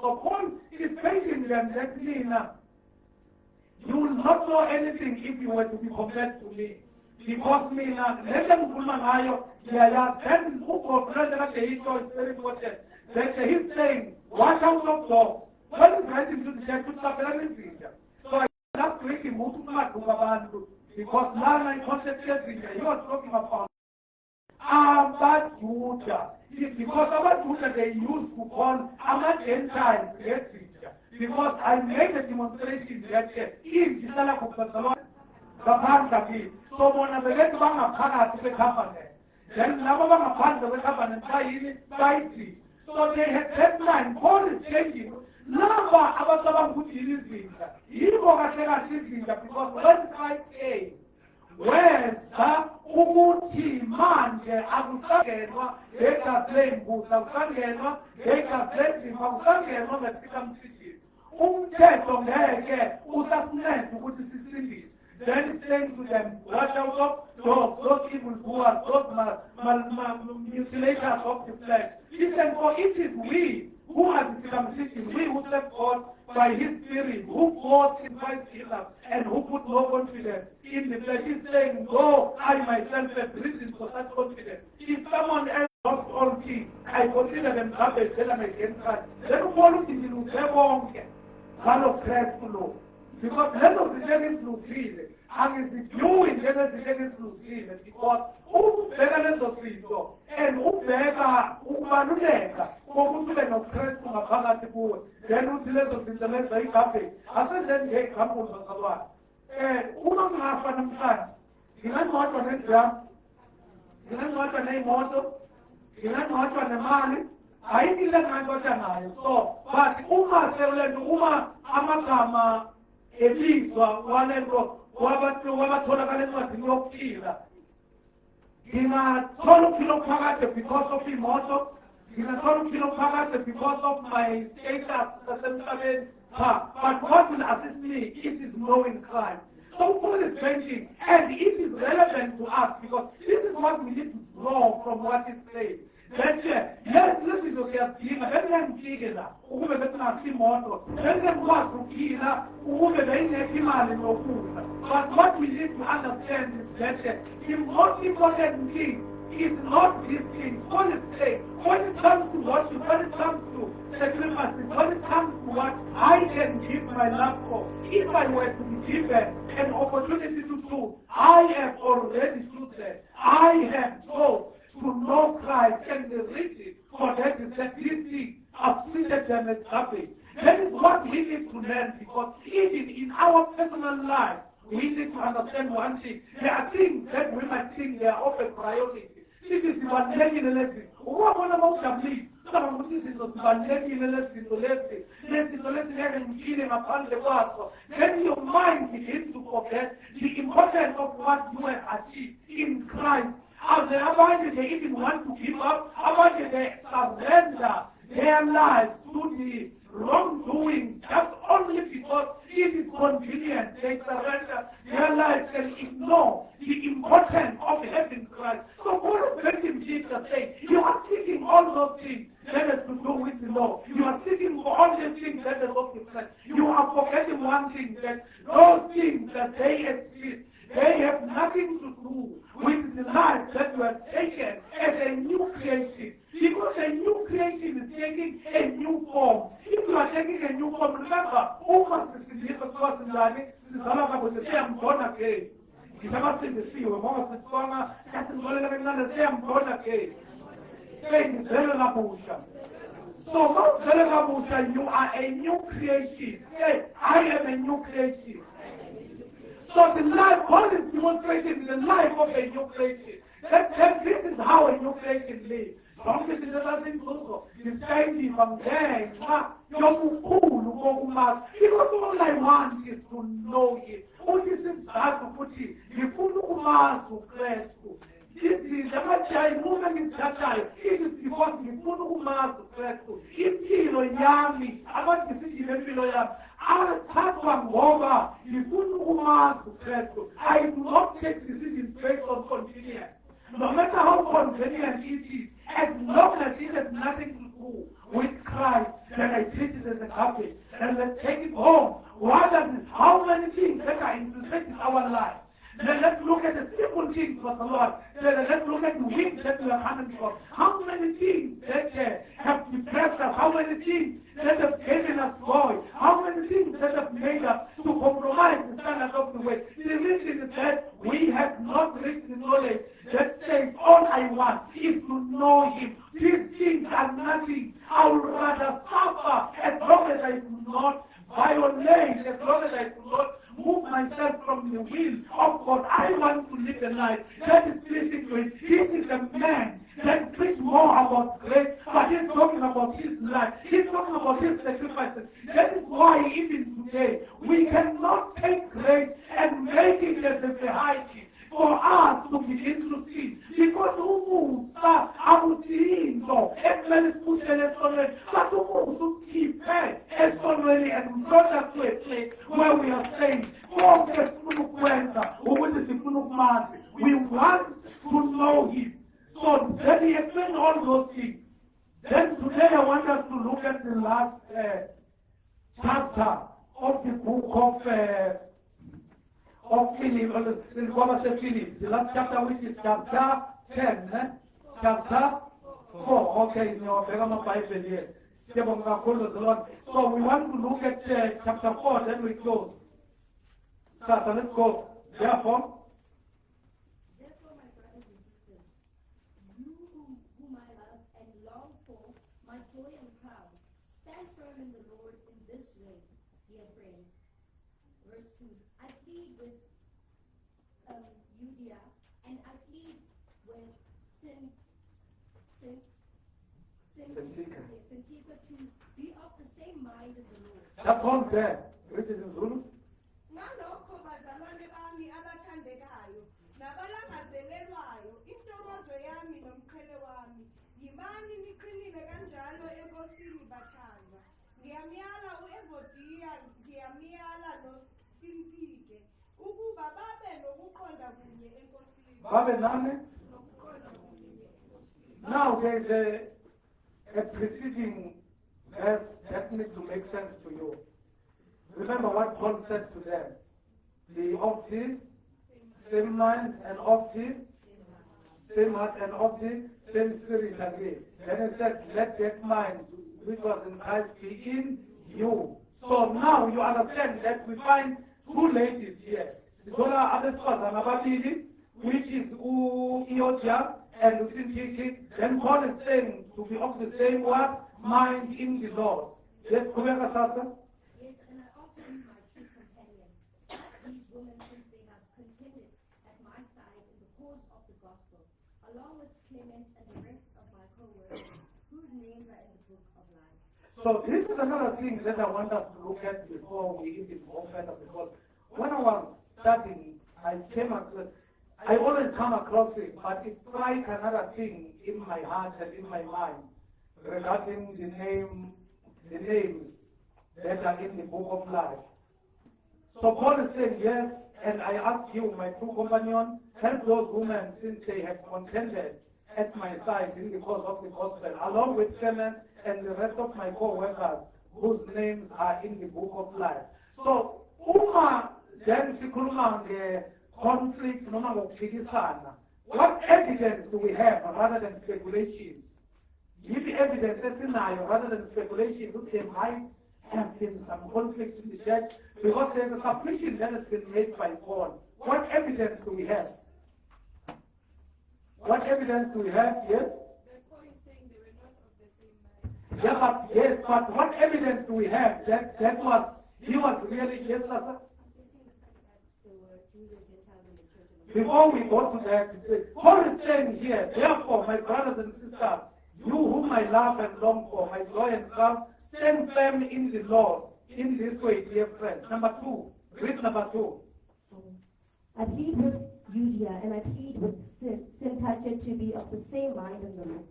So Paul is telling them that you will not know anything if you were to be compared to me. Because mina, let them pull my eye, then who for president is very important. That he's saying, watch out of dogs. What is writing to the church to stop. So I love to make him move to because now I concentrate you are talking about about Judah. Because about Judah they used to call about Gentiles, yes, because I made a demonstration that if the Salah of Barcelona, so when I get to Banga to the company, then Nabanga Pan the company by it. So they had deadline, Paul is changing. Lava about who is this. You go at because when I say, where's the Umuti manje akusangenwa ekazengu akusangenwa ekazengu akusangenwa ngesikamsithini umthetho ngeke usasincede ukuthi sisindise. Then he's saying to them, watch out of those evil doers, those mutilators of the flesh. He said, for it is we who are the circumcision, we who serve God by his Spirit, who fought in Christ Jesus, and who put no confidence in the flesh. He's saying, go, I myself have reason for such confidence. If someone else lost all things, I consider them garbage, then I'm against Christ. Then follow in the Luther, of Christ to know. Because let us be very lucid, and it's doing let us be very lucid, because who better those people, and who better, who manuleka, who can oppress to Makana Tibu, then who let us in the left very happy. I said, then they come on the Salah. And who don't have an time? You know what on it, you know what a name also, you know what on the money. I didn't let my daughter so, but Uma Amagama. Elizwa walelo wabatholakala encwadini yokuphila ngingathola ukuphila okuphakade because of imoto ngingathola ukuphila okuphakade because of my status sasemhlabeni but what will assist me it is knowing Christ. So Paul is changing and it is relevant to us because this is what we need to draw from what is said. That's it. Yes, this is what we are seeing. Then I'm seeing that. Who will get my motor? Then I'm what to kill that. Who will get him out in your food? But what we need to understand is that the most important thing is not this thing. What is saying? When it comes to worship, when it comes to sacrifice, when it comes to what I can give my love for, if I were to be given an opportunity to do, I have already chosen. I have chose to know Christ and the riches for that is that these things are treated them as happy. That is what we need to learn because even in our personal life, we need to understand one thing. There are things that we might think they are of a priority. This is the one taking a lesson. What about the belief? Some of this is the one taking a lesson to lesson. Then your mind begins to forget the importance of what you have achieved in Christ. How they even want to give up, how they surrender their lives to the wrongdoing just only because it is convenient. They surrender their lives and ignore the importance of having Christ. So Paul is making Jesus say, you are seeking all those things that has to do with the law. You are seeking for all the things that are of the flesh. You are forgetting one thing, that those things that they exist, they have nothing to do with the life that you have taken as a new creation. Because a new creation is taking a new form. If you are taking a new form, remember, almost the Jesus was in life, I'm born again. You never see the sea, we're almost the stronger, that's the say I'm born again. Saying, so, you are a new creation. Say, I am a new creation. So the life, God is demonstrating the life of a new creation. That this is how a new creation lives. From this is another thing also. It's changing from there. Because all I want is to know it. All this is hard to put it. You put to Christ. This is the movement in Chachai. It is because you put to Christ. If you know Yami, I want to see you. I do not take decisions based on convenience. No matter how convenient it is, as long as it has nothing to do school with Christ, then I treat it as a garbage, and let's take it home. Rather than how many things that are infiltrating our lives. Then let's look at the simple things of the Lord. Then let's look at the wings that we are coming from. How many things that have depressed us? How many things that have given us joy? How many things that have made us to compromise the standard of the way? The reason is that we have not reached the knowledge that says, all I want is to know Him. These things are nothing. I would rather suffer as long as I do not violate, as long as I do not move myself from the will of God. I want to live a life that is pleasing to Him. This is a man that preaches more about grace, but he's talking about his life. He's talking about his sacrifices. That is why even today we cannot take grace and make it as a vehicle for us to begin to see. Because umusa abusindo ekumele siphutshele esonweni, but umusa ukhiphe esonweni and brought us to a place where we are saying, konke sifuna ukwenza ukuthi sifuna ukumazi. We want to know Him. So then He explained all those things. Then today I want us to look at the last chapter of the book of Philip, the last chapter, which is chapter 10, chapter 4. Okay, no, Bible here. So we want to look at chapter 4, then we close. So let's go. Therefore, my brothers and sisters, you whom I love and long for, my joy and crown, stand firm in the Lord in this way, dear friends. Verse 2. I plead with Euodia, and I plead with Syntyche to be of the same mind in the Lord. that's all there. Which is in Zulu. Ngalokho bazalwane bami abathandekayo nabalangazelelwayo, intokozo yami nomqhele wami, yimani niqinile kanjalo enkosini bathandwa. Ngiyamyala u-Evodiya, ngiyamyala noSintike ukuba babe nokuqonda kunye enkosini. Babe nani? Now there's a preceding verse that needs to make sense to you. Remember what Paul said to them. The of this, same mind, and of this, same heart, and of this, same spirit again. Then he said, let that mind which was in Christ be in you. So now you understand that we find two ladies here. Zola Adeswazana Nababili, which is Euodia and Syntyche. Then Paul is saying to be of the same word, mind in the Lord. Yes, Kubeka Sasa? Yes, and I also need my true companion, these women, since they have contended at my side in the cause of the gospel, along with Clement and the rest of my co-workers, whose names are in the book of life. So this is another thing that I want us to look at before we even go further, because when I was studying, I always come across it, but it strikes another thing in my heart and in my mind regarding the names that are in the book of life. So Paul is saying, yes, and I ask you, my true companion, help those women since they have contended at my side in the cause of the gospel, along with Clement and the rest of my co-workers whose names are in the book of life. So, then sikhuluma conflict noma ngokuphikisana. What evidence do we have rather than speculation? Give evidence esinayo rather than speculation that there might have been some conflict in the church, because there's a supposition that has been made by Paul. What evidence do we have? What evidence do we have? Yes? Paul is saying they were not of the same mind. Yes, but what evidence do we have that he was really, yes, Sasa? Before we go to that, Paul is saying here, therefore, my brothers and sisters, you whom I love and long for, my joy and crown, stand firm in the Lord. In this way, dear friends. Number 2, read number 2. I plead with Euodia and I plead with Syntyche to be of the same mind in the Lord.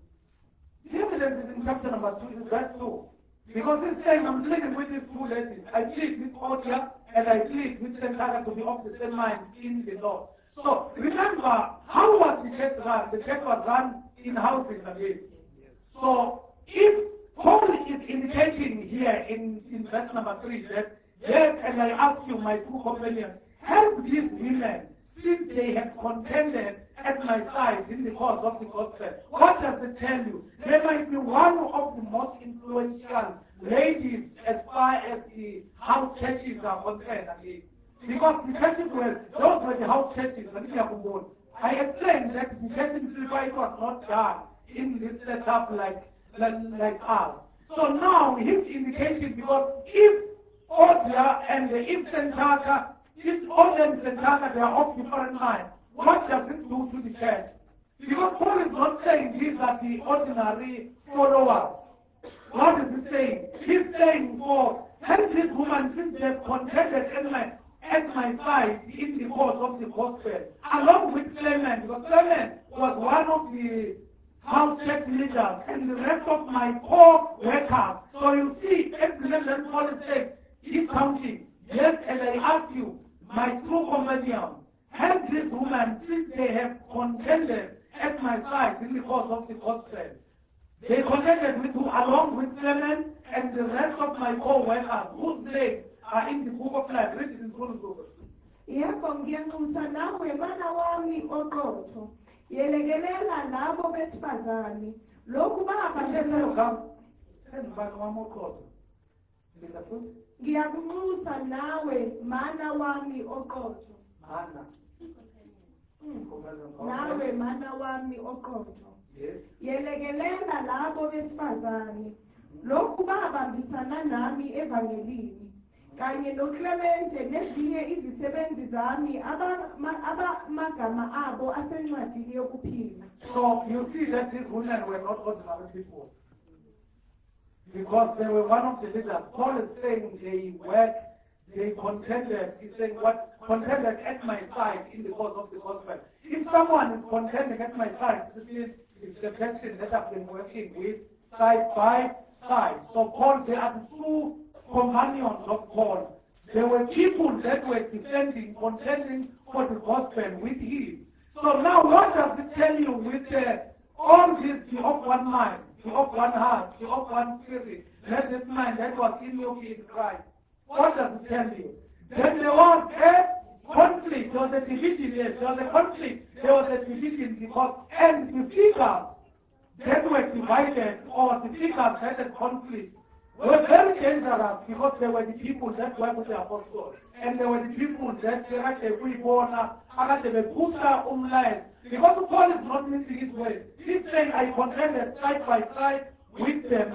The evidence is in chapter number 2, is verse 2. Because he's saying, I'm pleading with these two ladies. I plead with Euodia and I plead with Syntyche to be of the same mind in the Lord. So remember, how was the church run? The church was run in houses again. So if Paul is indicating here in verse number 3 that, yes, and I ask you, my two companions, help these women, since they have contended at my side in the cause of the gospel. What does it tell you? They might be one of the most influential ladies as far as the house churches are concerned. Because the churches those were the house churches. I explained that the church in Philippi was not done in this setup like us. So now his indication, because if Odia and the Eastern Chaka, if Odia and Santaka, they are of different minds, what does it do to the church? Because Paul is not saying these are the ordinary followers. What is he saying? He's saying, for help this woman, since they have contended at my side in the cause of the gospel, along with Clement, because Clement was one of the house church leaders and the rest of my co-workers. So you see, excellent Paul is saying, keep counting. Yes, and I ask you, my true companion, help this woman, since they have contended at my side in the cause of the gospel. They contended with you along with Clement and the rest of my co-workers, whose names are in the book of life, written in Chronicles. Yebo ngiyanxusa nawe mana wami oqotho. Yelekelela labo besifazane. Lokhu Ngiyakunxusa nawe mana wami oqotho. Nawe mana wami oqotho. Yelekelela labo besifazane. Lokhu babambisana nami evangelini. Kanye noClemente nezinye izisebenzi zami abamagama abo asencwadini yokuphila. So you see that these women were not ordinary people. Because they were one of the leaders. Paul is saying they contended, he's saying what contended at my side in the cause of the gospel. If someone is contending at my side, this is the person that I've been working with side by side. So Paul, they are the two companions of Paul. There were people that were defending, contending for the gospel with him. So now what does it tell you with all this, be of one mind, be of one heart, be of one spirit? Let this mind that was in you be in Christ. What does it tell you? Then there was a conflict, there was a division, yes, there was a conflict, there was a division because, and the figures that were divided, or the figures that had conflict, were very dangerous because they were the people that were with the apostles. And they were the people that they were born, because Paul is not missing his way. He's saying, I contended side by side with them.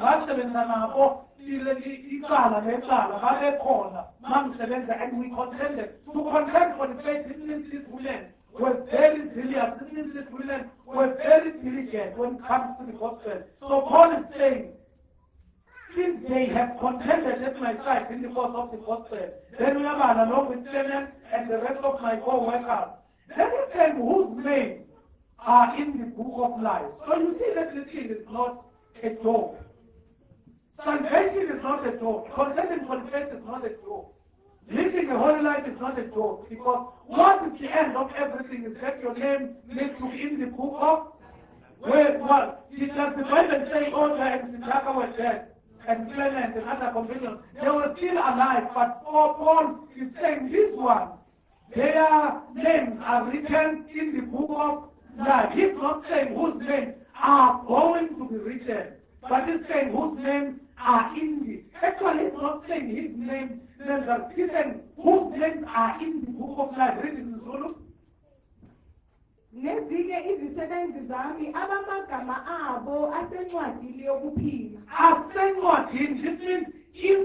And we contended. To contend for the faith, these women were very serious. These women were very diligent when it comes to the gospel. So Paul is saying, since they have contended at my side in the cause of the gospel, then we have along with Clement and the rest of my co-workers. That is them whose names are in the book of life. So you see that this thing is not a joke. Salvation is not a joke. Contending for the faith is not a joke. Living a holy life is not a joke, because what is the end of everything is that your name needs to be in the book of what? Does the Bible say Oda and Sintaka were dead? And Clement and other companions, they were still alive, but Paul is saying these ones, their names are written in the book of life. He's not saying whose names are going to be written, but he's saying whose names are in the. Actually, he's not saying his names are. He's saying whose names are in the book of life, written in Zulu. Nezinye izisebenzi zami abamagama abo asencwadini yokuphila. Asencwadini, this means if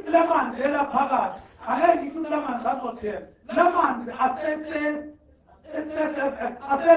Lamandela Pagas, Lamand Hotel, Lamand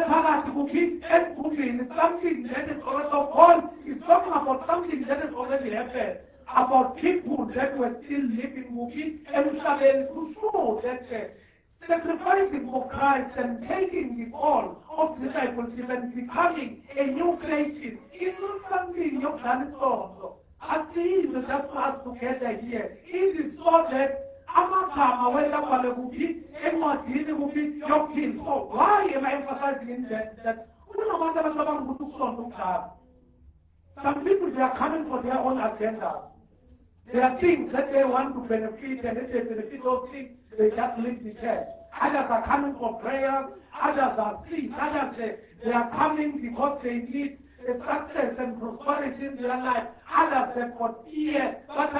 Pagas cooking and cooking is something that is also called, is talking about something that has already happened, about people that were still living, cooking, and to show that sacrificing for Christ and taking the call of discipleship and becoming a new creation is not something you've done so. I see the just us together here. It is so that Amakama went up on the movie and what did the movie joking. So why am I emphasizing that Some people, they are coming for their own agendas. There are things that they want to benefit, and if they benefit those things, they just leave the church. Others are coming for prayer, others are sick, others they are coming because they need a success and prosperity in their life. Others have got fear, but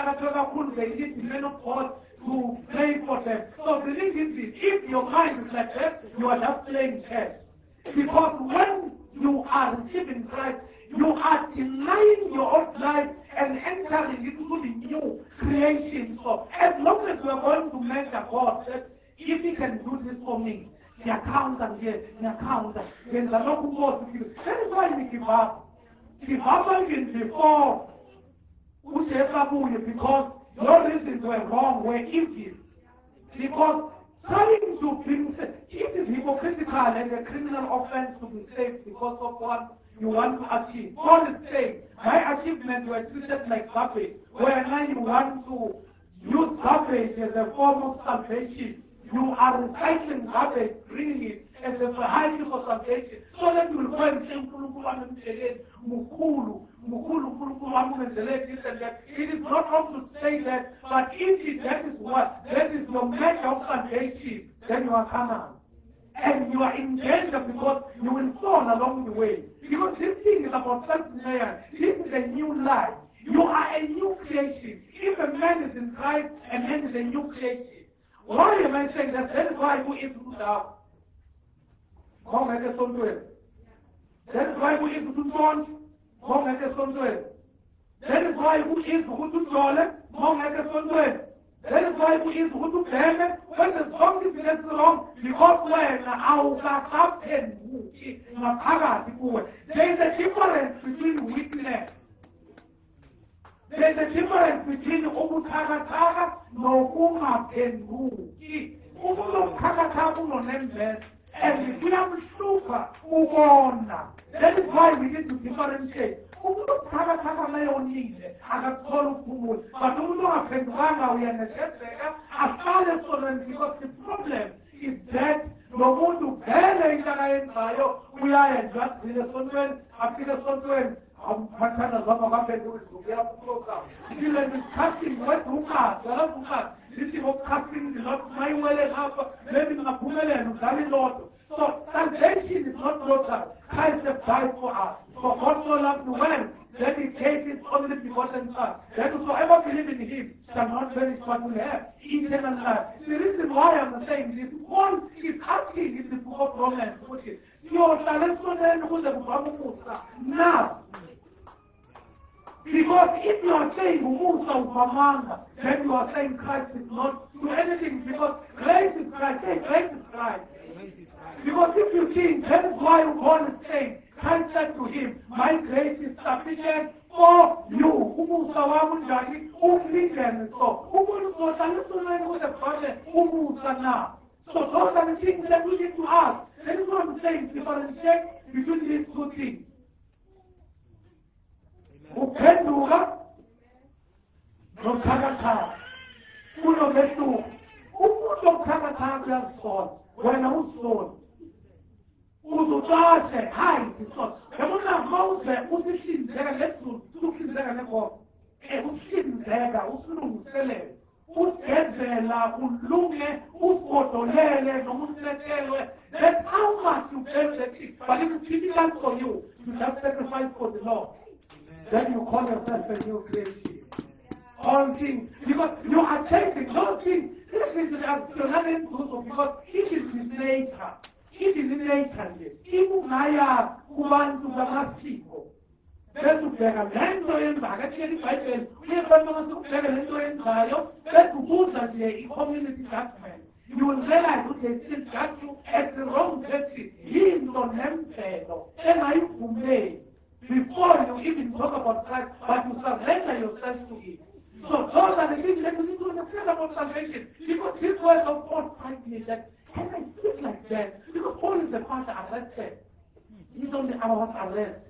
they need the men of God to pray for them. So the thing is this, if your mind is like that, you are just playing chess. Because when you are receiving Christ, you are denying your old life and entering into the new creation. So as long as we are going to measure God, that if He can do this for me, the account and the account, then the Lord will give you. That is why we give up. Give up even before because your reasons were wrong, were empty. Because trying to bring, it is hypocritical and a criminal offense to be saved because of what you want to achieve. God is saying, my achievements were treated like garbage, where now you want to use garbage as a form of salvation. You are recycling garbage, bringing it as a vehicle for salvation, so that you will go and say, it is not wrong to say that, but if that is what, that is your measure of salvation, then you are carnal. And you are in danger because you will fall along the way. Because this thing is about self-denial. This is a new life. You are a new creation. If a man is in Christ, a man is a new creation. Why am I saying that? That is why we eat food out. That is why we eat food out. That is why we eat food out. That is why we eat food out. When the song is wrong, because when our captain, there is a difference between weakness. There is a difference between ubuthagathaga nokungaphenduki. Ubuthagathaga unonemveza and kuyamhlupha ukona. That is why we need to differentiate. Ubuthagathaga mayonile akathola ukuphumula. But umuntu ongaphendukanga uyanethezeka ahlale solweni because the problem is that lo muntu vele into akayenzayo uyayenza aphile esontweni aphile esontweni. I'm still discussing what this is what casting is not my way and half maybe not and Lord. So salvation is not total. Christ has died for us. For God so loved the world that He gave His only begotten Son, that whosoever believes in Him shall not perish but will have eternal life. The reason why I'm saying this, Paul is asking in the book of Romans, now. Because if you are saying Musa Upamanga, then you are saying Christ is not do anything because grace is Christ. Say grace is Christ. Because if you think, that is why God is saying, Christ said to him, my grace is sufficient for you. Umusa wamunjani, umlingene so. Umusa talisumeni with the Father, umusa na. So those are the things that we need to ask. That is what I'm saying, differentiate between these two things. Uphenduka nokuthakathaka kunomehluko. Umuntu obuthakathaka uyazisola, wena uzisoli uzucashe hayi zisola. Yabona mawuze usihlinzeka ngesiZulu ukuhlinzeka nenkomo ukuhlinzeka usilungiselele usigezela ulunge ugodolele noma usilekelwe. That's how much you benefit. But if it's difficult for you to just sacrifice for the Lord, then you call yourself a new creation. All things, because you are changing those things. This is rational because it is his nature. It is in nature. Imungaya kubantu bamasiko. Besubheka lento yenzayo ethi iBhayibheli uyebona masukubheka lento yenzayo bekubuza nje i-community judgment. You will realize that they still judge you as the wrong person. Yinto nemvelo engayivumeli. Before you even talk about Christ, but you surrender yourself to Him. So those are the things that you need to understand about salvation. Because this word of God finds me that, can I speak like that? Because Paul is the pastor arrested. He's on the hour of arrest.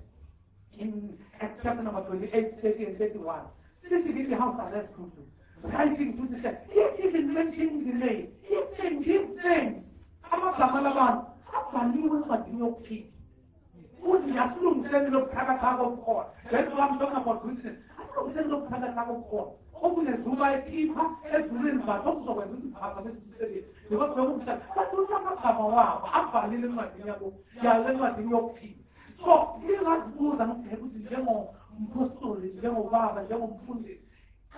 In Acts chapter number 28, 30 and 31. Sitting in the house arrest quickly. Writing to the church. He's even mentioning the name. He's saying these things. I'm not a malaban. I'm a new one, but you know, futhi yasilungiseni lobuthakathaka obukhona. That's what I'm talking about witness. Asilungiseni lobuthakathaka obukhona. Okunezuba ekhipha ezulwini bathu okuzokwenza ukuthi phaka besisebenzi. Because bekuthi bathi amagama wabo abhalile encwadini yabo yale ncwadini yokuphila. So ngingazibuza nokubheka ukuthi njengomphostoli, njengobaba, njengomfundisi,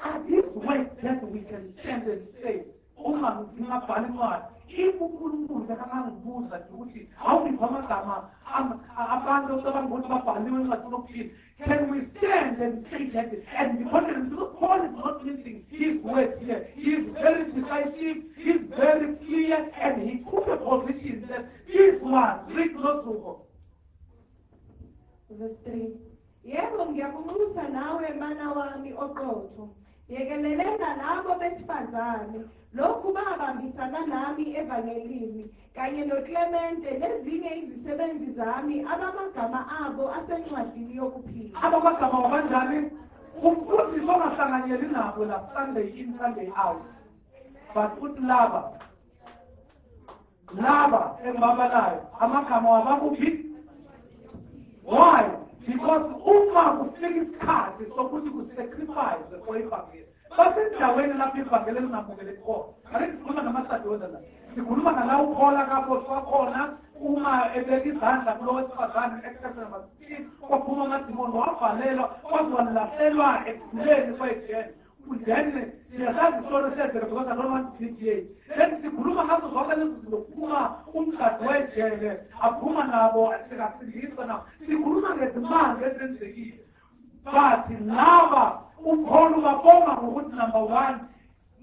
are these ways that we can stand and say, uma ngingabhala incwadi, if uNkulunkulu bekangangibuza nje ukuthi awuphi amagama abantu abangokuthi babhaliwe encwadini yokuphila, can we stand and say that and be confident? Because Paul is not missing his words here. He is very decisive, he is very clear, and he took a position that these words, read those words. Verse 3. Yebo ngiyakunxusa nawe mana wami oqotho. Yekelelena labo besifazane lokhu babambisana nami evangelini kanye noClemente nezinye izisebenzi zami abamagama abo asencwadini yokuphila. Abamagama wabanjani? Umfundisi ongahlanganyeli nabo la Sunday in Sunday out. But put laba engibabalayo amagama wabakuphi? Why? Because uma kufika isikhathi sokuthi kusacrifice for ivangeli. Basendaweni lapho ivangeli lingamukele khona. Ake sikhuluma ngamasadoda la. Sikhuluma ngala ukhola kapho kwakhona uma ebeka izandla kulo wesifazane Exodus number 16 kwaphuma amadimoni wavalelwa kwazwalahlelwa ekuguleni kwejele. Then siyasazi isolo sezele because I don't want to deviate. Then sikhuluma ngazo zonke lezi zinto kuphuma umgadi wejele aphuma nabo asikasindiswa nabo. Sikhuluma ngezimali ezenzekile. But laba umkholo babonga ngokuthi number 1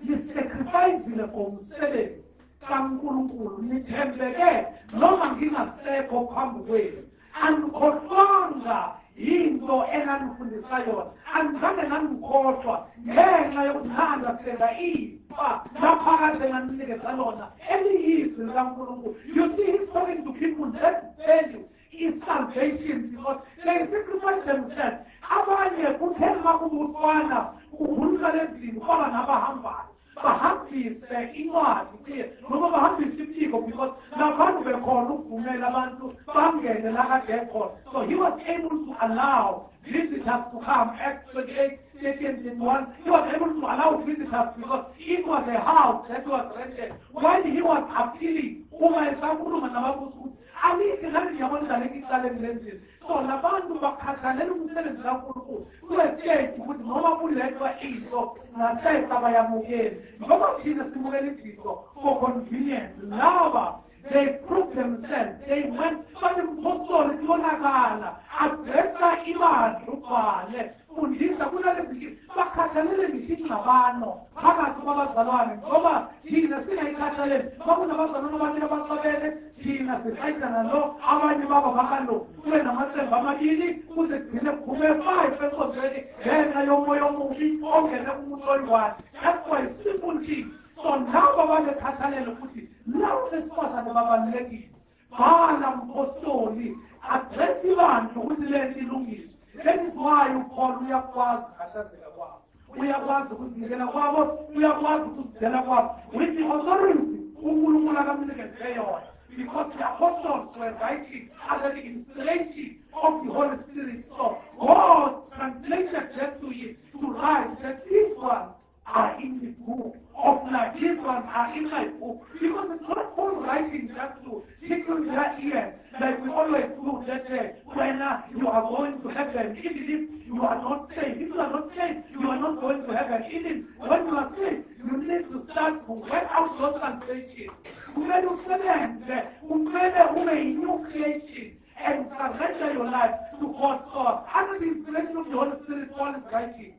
nisacrifice for umsebenzi kaNkulunkulu nithembeke noma ngingasekho phambi kwenu. Andikhohlwanga into enganifundisa yona, andizange ngangikhohlwa ngenxa yokuthanda senza ifa laphakathi enganinikeza lona eliyizwi likaNkulunkulu. You see, he's talking to people that value is salvation because they sacrifice themselves. Abanye kuthenga kubutwana kuhuluka lezini kwaba nabahambayo bahambise incwadi noma bahambise iphiko because nabantu bekhona ukuvumela abantu bangene la kade khona. So he was able to allow visitors to come. Acts 28:31. He was able to allow visitors because it was a house that was rented. While he was appealing, uma esakhuluma nababusi alithi ngani ngiyabona lekicala emlenzini. So labantu bakhathalela umsebenzi kaNkulunkulu kuyestate ukuthi noma kulethwa into nasesa bayamukela noma thina simukela izinto for convenience. Laba they proved themselves. They went banemphostoli kubonakala adressa imali ubhale fundisa kunalezi bakhathalele ngisingxabano phakathi kwabazalwane ngoba thina singayikhathalele bakunabazalwane abanye abacabele thina sisayidana lo abanye baba bakalo kube namasembe amabili kuze kugcine kuphume 5 enkosini ngenxa yomoya omubi ongene kumuntu oyedwa. That's why simple thing. So nabo balekhathalele ukuthi lawo lesifazane babalulekile bhala mpostoli adresi bantu ukuthi lento ilungiswe. That is why uPaul uyakwazi ukhathazeka kwabo, uyakwazi ukuzinikela kwabo, uyakwazi ukuzidela kwabo with the authority uNkulunkulu akamnikeze yona, because the apostles were writing under the inspiration of the Holy Spirit. So God translated that to it to write that these ones are in the book of life. These ones are in my book. Because it's not Paul writing just to tickle their ears, like we always do that when you are going to heaven, even if you are not saved. If you are not saved, you are not going to heaven. Even when you are saved, you need to start to work out those translations. Kumele usebenze, kumele ube a new creation and surrender your life to God's God. Under the inspiration of the Holy Spirit, Paul is writing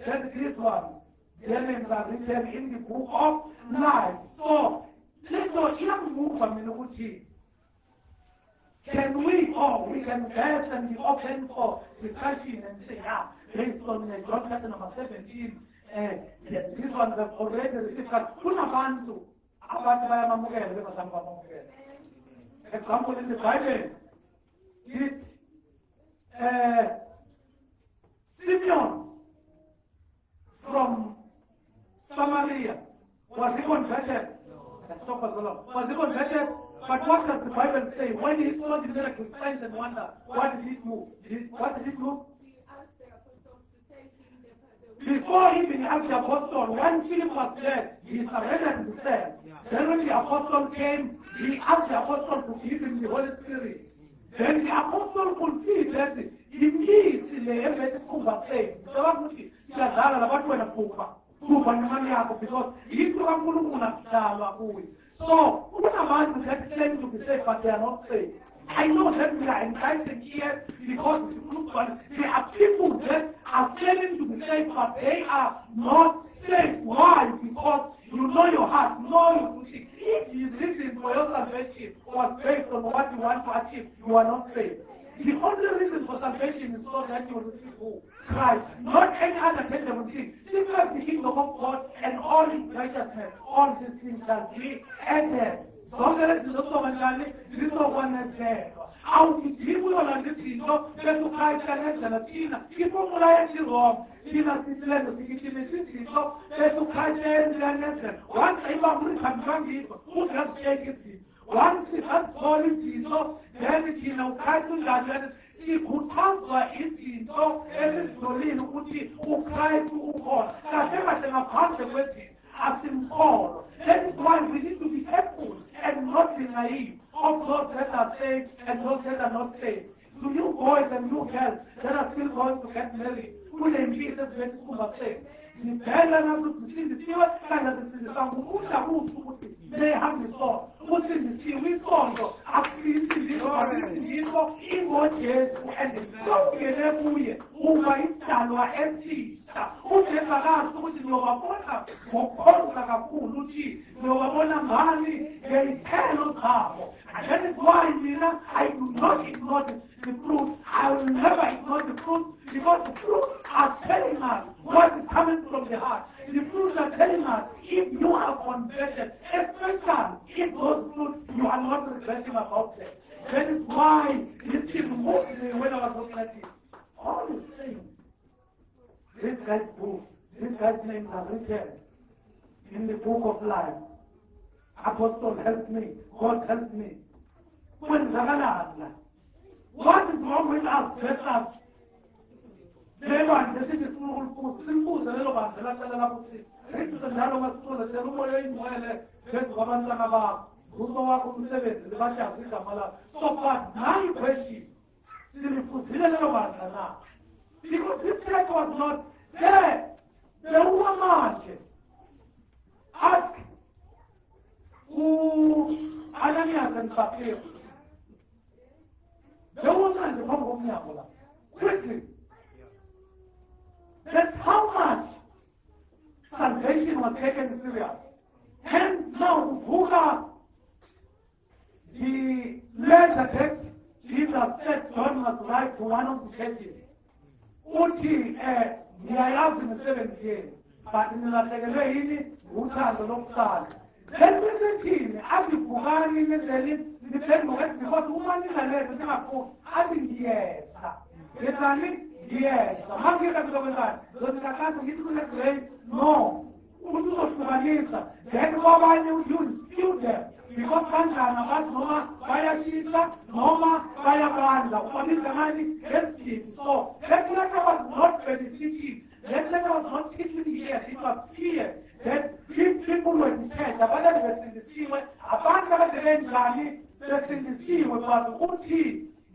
that this one. Their names are written in the book of life. So, let's go move from Minukuchi. Can we can rest and be open for discussion and say, based on John chapter number 17, this one have already received Kunabantu. Example in the Bible, Simeon from Samaria. Was he converted? Was he converted? But what does the Bible say? When he saw the miracle, signs and wonder, what did he do? What did he do? He asked the apostles to send him the Before even asked the apostle, when Philip was dead, he surrendered himself. Then when the apostle came, he asked the apostle to give him the Holy Spirit. Then the apostle could see that he needs the Kuba saying, because he's so unabantu that claim to be saved, but they are not saved. I know that we are enticing here because there are people that are claiming to be saved, but they are not saved. Why? Because you know your heart, know your thinking. If you reason for your salvation was based on what you want to achieve, you are not saved. The only reason for salvation is so that you will receive who? Christ. Not any other tangible thing. Simply the kingdom of God and all his righteousness. All these things shall be added. So there is also one is there. How to people on this window, then to Christ and Tina. People will I wrong. Tina is led to begin in this window, then to Christ and once I will come from people who can take it. Once it has fallen into, then it is now Christ and sikhuthaza izinto ezizolile ukuthi uChrist ukhona kahle ngaphandle kwezinto asimkholo. That is why we need to be careful and not be naive of those that are saved and those that are not saved. To you boys and you girls that are still going to get married, kulempilo ezikuba saved. Ngibhela nakusindisiwe kana sisindisa ukudla kuthi ukuthi behambe so usindisiwe isondo akusindisiwe ingojesu and sokungene kuye uba isidalwa esitsha usezakazi ukuthi niyobabona ngokukhonza kakhulu ukuthi niyobabona ngani ngeyithelo zabo. And that is why mina I do not ignore the fruit. I will never ignore the fruit because the fruit are telling us what is coming from the heart. The fruits are telling us if you are converted, especially if those fruits you are not regretting about them. That is why this is mostly when I was looking at it. All the same, this guy's book, this guy's names are written in the book of life. Apostle help me, God help me. What is wrong with us? Let us. This is simple. So far, my question, because this guy was not there. The woman ask who Ananias and Sapphira. The woman is from quickly. That's how much salvation was taken serious. Hence now, who are the later text, Jesus said John must write to one of the churches. Uthi, ngiyayazi imisebenzi yenu, but nilahlekelwe yini uthando lokuqala. Then sesithini azivukani nendleleni niphenduke because uma nilalele ningafuni athi ngiyeza. Yezani ngiyeza. Mangika kuzokwenzani? Zonikakazi ngithi kule grade no. Umuntu uzohlukanisa. Then kwabanye you them. Because kanjani abantu noma bayashisa noma bayabandla. Ubonisa ngani lesithini. So that letter was not teaching. That letter was not teaching here. It was here. That people were detached. Abanye besindisiwe. Abantu abasebenjani besindisiwe but ukuthi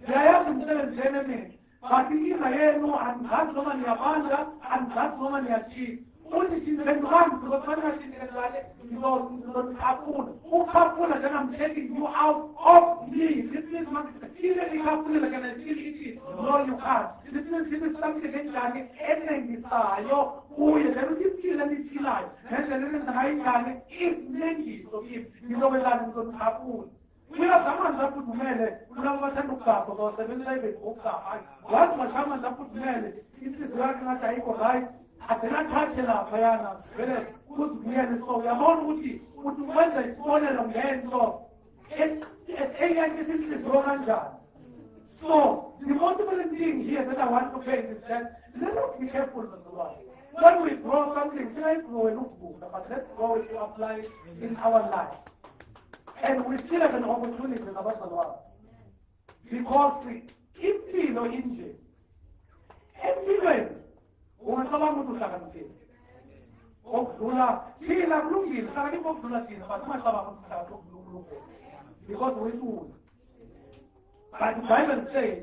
ngiyayazi umsebenzi enemy. But inkinga yenu angazi noma niyabandla angazi noma niyashisa. Uthi sindenzani ngokufanele sindenzane ngizokhafuna ukhafuna then I'm taking you out of me. This is even ikhafuna like an activity. No, you can't. This is something enjani enengisayo kuye then uyiphila niphilayo ngendlela enenzakayingane isiningi sokipi ngizokwelana ngizokhafuna. Uyazamanzi aphudumele kulabo bathanda ukugabha bawasebenzisa ibekugabha wathi mashamanzi aphudumele inhliziyo yakhe ngathi ayikho right asenathathe laphayana vele kuzibuyele so uyabona ukuthi wenza isibonelo ngento eyakhe inhliziyo kanjani. So the most important thing here that I want to say is that let us be careful with the word. When we grow something, let's grow in book, but let's grow it to apply in our life. And we still have an opportunity because impilo inje. Empilweni ungacabanga ukuthi uhlakaniphile. Okudlula thina kulungile, hlakanipha okudlula thina, but ungacabanga ukuthi uhlakaniphile. Because we're fools. But the Bible says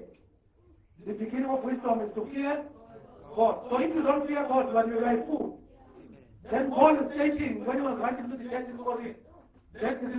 the beginning of wisdom is to fear God. So if you don't fear God, you are a fool. Then Paul is stating when he was writing to the church in Corinth, that is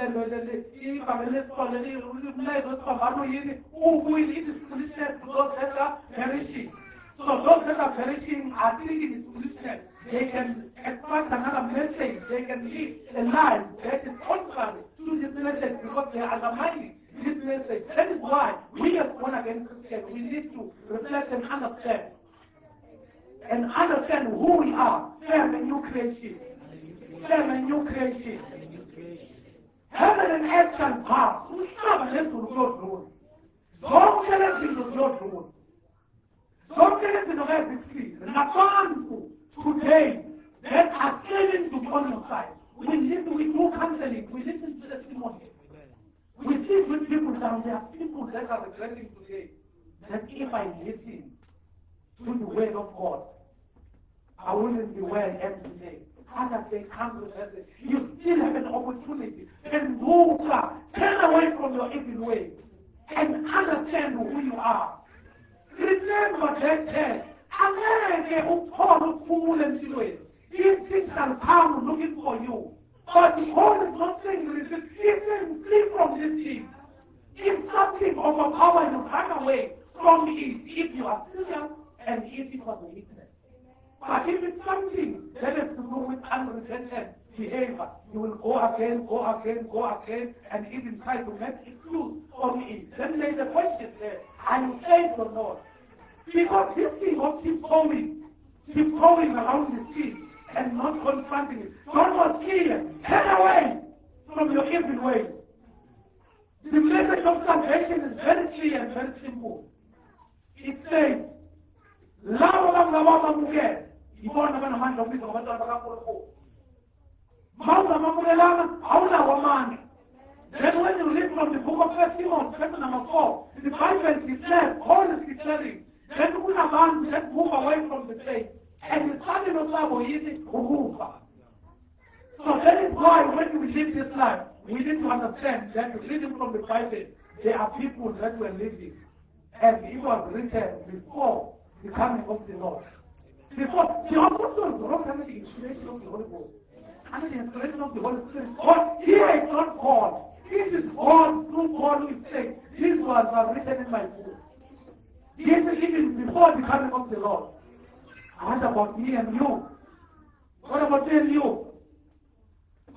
foolishness to those that are perishing. So those that are perishing are thinking it's foolishness. They can extract another message. They can live a life that is contrary to this message because they are undermining this message. That is why we as born again Christians, we need to reflect and understand who we are. Sam a new creation. Sam a new creation. Heaven and earth shall pass. We have a little God rule. Don't tell us in the God rule. Don't tell us in the rest of the Nabantu today that are claiming to be on your side. We do counseling. We listen to testimony. We sit with people down there, people that are regretting today that if I listen to the word of God, I wouldn't be where I am today. As they come to us, you still have an opportunity. And move, turn away from your evil ways and understand who you are. Remember that day, America who called fool and silhouette. These things shall come looking for you. But God is not saying listen, He's saying flee from this thing. If something overpowers you, run away from it if you are serious and if it was weakness. But if it's something that has to do with unrepentant behavior, you will go again, and even try to make excuse for it. Then there's a question there, are you saved or not? Because this thing will keep going around the scene and not confronting it. God was clear, turn away from your evil ways. The message of salvation is very clear and very simple. It says, labo bangamamukela ibona banamandla okubiza ngabantwana bakaNkulunkulu. Mawungamukelanga awunawo amandla. Then when you read from the book of 1 Timothy, chapter number 4, the Bible declares, Paul is declaring, that kunabantu that move away from the faith. And the starting of labo yithi ukufa. So that is why when we live this life, we need to understand that reading from the Bible, there are people that were living. And it was written before the coming of the Lord. Before the apostles wrote under the inspiration of the Holy Ghost. Under the inspiration of the Holy Spirit. But here is not Paul. This is God through Paul who is saying, these words are written in my book. This is even before the coming of the Lord. What about me and you? What about me and you?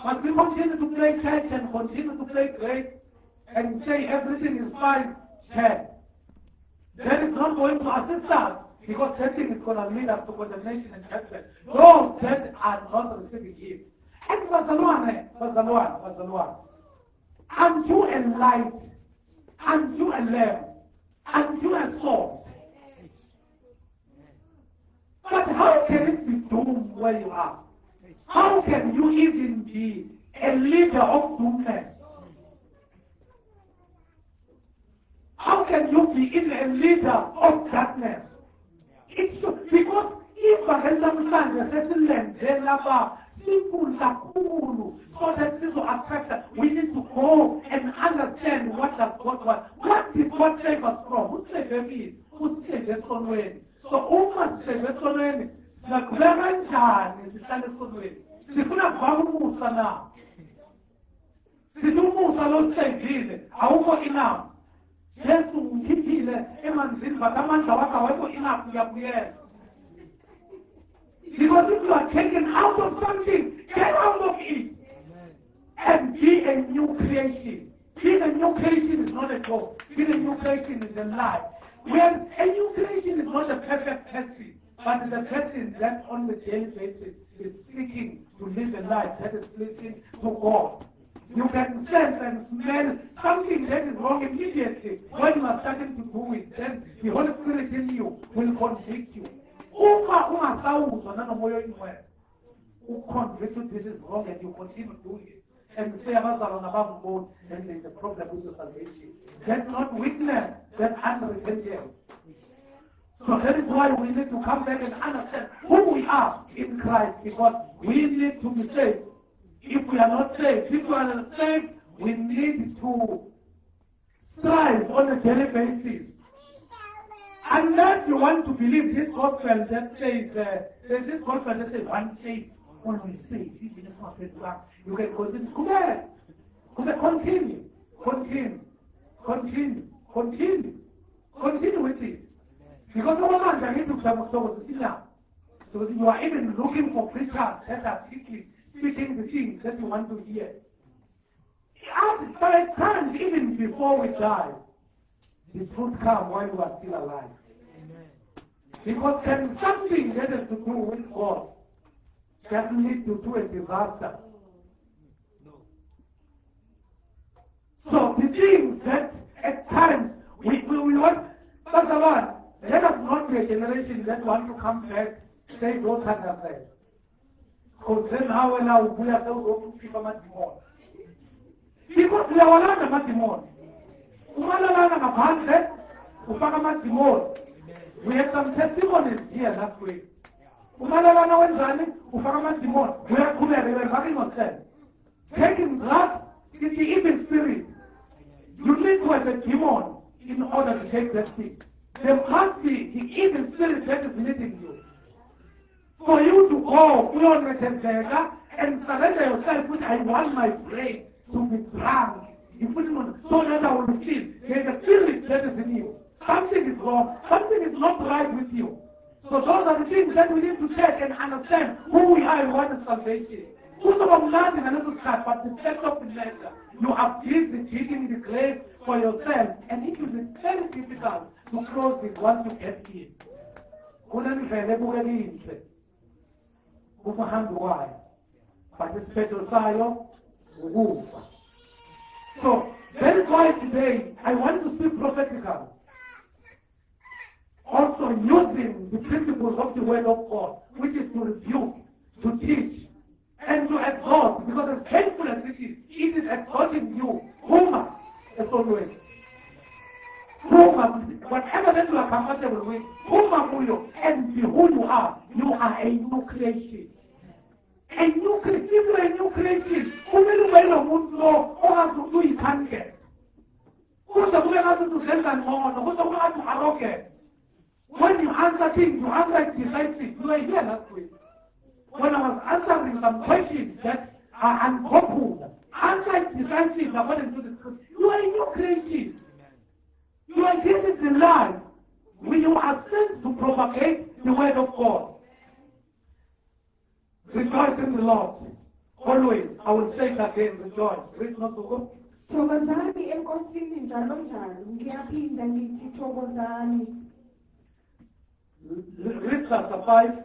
But we continue to play church and continue to play grace and say everything is fine, church. That is not going to assist us because that thing is going to lead us to condemnation and judgment. Those that are not receiving it. And verse 1. Unto a light, unto a lamp, unto a sword. But how can it be doomed where you are? How can you even be a leader of doomness? How can you be even a leader of darkness? It's because if so that this will affect us, we need to go and understand what does God want. What did God save us from? Who saved me? Who saved us from when? So who must save us from when? Nakhuleka kanjani sihlale esonweni? Sifuna kuvaka umusa na. Sithi umusa lo sivile awukho enough. Yesu ngikhiphile emanzini but amandla wakhe awekho enough uyabuyela. Because if you are taken out of something, get out of it. And be a new creation. Being a new creation is not a joke. Being a new creation is a lie. When a new creation is not a perfect person, but the person that on the daily basis is seeking to live a life that is pleasing to God. You can sense and smell something that is wrong immediately. When you are starting to do it, then the Holy Spirit in you will convict you. Uma ungasawuzwa nanomoya oyingcwele, uconvict you this is wrong and you continue doing it. and say, then there's a problem with your salvation. That's not witness, that's unrepentant. So that is why we need to come back and understand who we are in Christ, because we need to be saved. If we are not saved, if we are not saved, we need to strive on a daily basis. Unless you want to believe this gospel that says, there's this gospel that says, one says, always says, you can continue. Continue with it. Because I need to so you are even looking for preachers that are speaking the things that you want to hear. At times, even before we die, the truth comes while we are still alive. Because there is something that has to do with God that leads you to a disaster. So the things that at times we want, first of all, let us not be a generation that want to come back, say those kinds of things. Because then how and how we are going to keep a demon. Because we are not a demon. We have some testimonies here last week. We are taking blood is the evil spirit. You need to have a demon in order to take that thing. There must be the evil spirit that is leading you. For you to go beyond the and surrender yourself with, I want my brain to be drunk. You put it on so that I will feel there's a spirit that is in you. Something is wrong. Something is not right with you. So those are the things that we need to check and understand who we are and what is salvation. But the text of the letter, you are busy digging the grave for yourself, and it will be very difficult to close it once you get in. So that is why today I want to speak prophetically. Also using the principles of the word of God, which is to rebuke, to teach, and to exhort, because as painful as it is exhorting you, Homer, as always. Homer, whatever that you are comfortable with, Homer, and be who you are a new creation. A new creation, if you are a new creation, when you answer things, you answer it decisively. You are here last week. When I was answering some questions that are unpopular, answer it decisively according to the scripture. You are a new creation. You are Jesus in life. When you are sent to propagate the word of God. Rejoice in the Lord. Always, I will say it again, rejoice. Read not to go. Thokozani enkosini njalo njalo. Ngiyaphinda ngithi thokozani. Read chapter 5.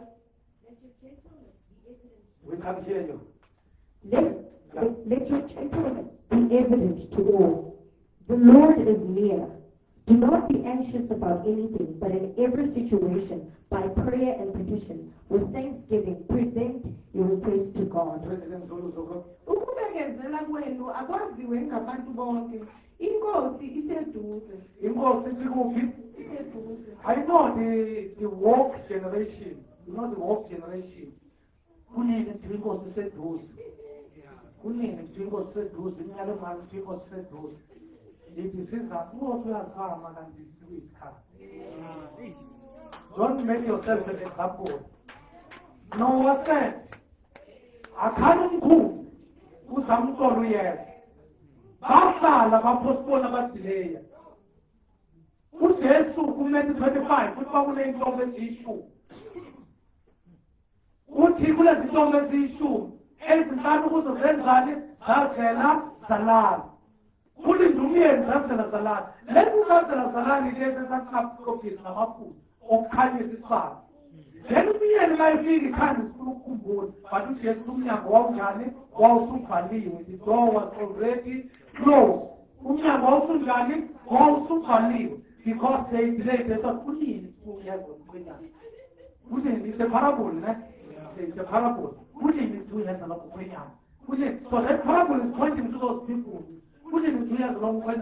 We can hear you. Let your gentleness be evident to all. The Lord is near. Do not be anxious about anything, but in every situation, by prayer and petition, with thanksgiving, present your request to God. Ukubekezela kwenu akwaziwe ngabantu bonke. Inkosi iseduze. Inkosi ikuphi? Iseduze. I know the woke generation. You know the woke generation. Kunini inkosi iseduze. Kunini inkosi iseduze. Inyalo mali inkosi iseduze. Don't make yourself an example. No, what's that? I can't go. Who's some story yet? Basta la postpone about delay. Who's there to commit 25? Who's probably in the issue? Who's he will have the issue? Every time who's a red salad. Kuli dunia nzazela salad. Let's nzazela salad is a cup copies na mafu. Or can you decide? Then we and my feeling can good, but you get to me and walk Johnny, walk to Pali when the door was already closed. Unya walk to Johnny, walk to Pali because they delayed the Puli 2 years of Kenya. Puli is a parable, it's a parable. Puli is 2 years of Kenya. So that parable is pointing to those people. Put it in 2 years long when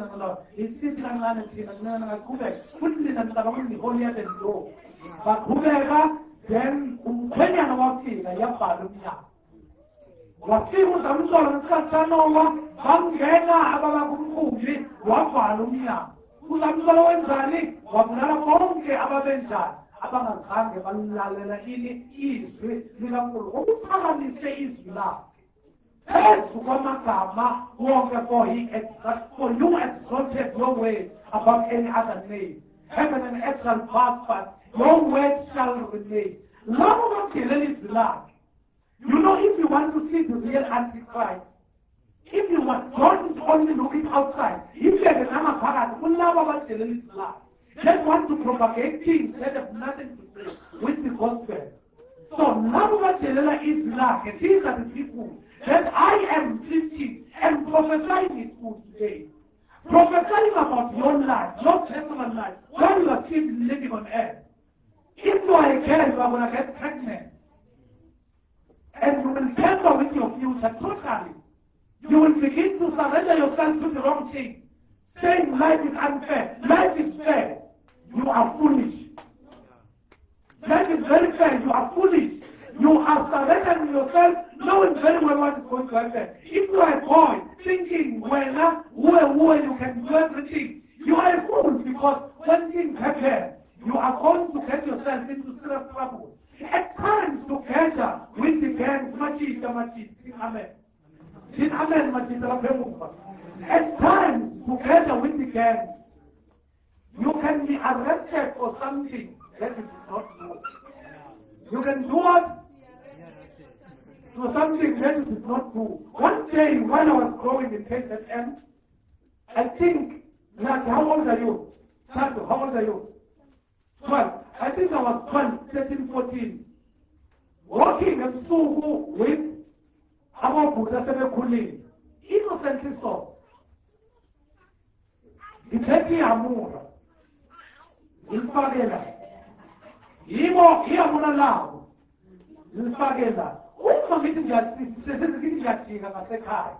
it's sitting on land and put it in the holier than go. But whoever then when you walk in, I have found wafika uzamsola nsikhathanowa bangena ababakumkhumbi wavala umnyango uzamsola wenzani wabulala bonke ababenjani abangazange balulalela ini izwi likankulunkulu ukuphakamise izwi lakhe phezu kwamagama wonke for you exalted your way above any other name. Heaven and earth shall pass, but your word shall remain. Labo badelela izwi lakhe. You know, if you want to see the real Antichrist, if you want, don't only looking outside. If you have an amaparat, they want to propagate things that have nothing to do with the gospel. So, Nabba Telela is black, and these are the people that I am preaching and prophesying it to today. Prophesying about your life, your personal life, while you are still living on earth. If you are a girl, you are going to get pregnant. And you will tamper with your future totally. You will begin to surrender yourself to the wrong thing. Saying life is unfair. Life is fair. You are foolish. Life is very fair. You are foolish. You are surrendering yourself, knowing very well what is going to happen. If you are a boy thinking, well, you can do everything, you are a fool because when things happen, you are going to get yourself into serious trouble. At times together with the gangs, amen. At times together with the gangs, you can be arrested for something that is not true. You can do what? For something that is not true. One day when I was growing in KZN, I think, how old are you? Sandro, how old are you? 12. I think I was 12, 13, 14. Walking at Suhu with our Buddha Sebekulin. Innocently so. Iteki Amura. Ilfagela. Imo Iamuna Lao. Ilfagela. Uma ngithi ngiyajika ngasekhaya.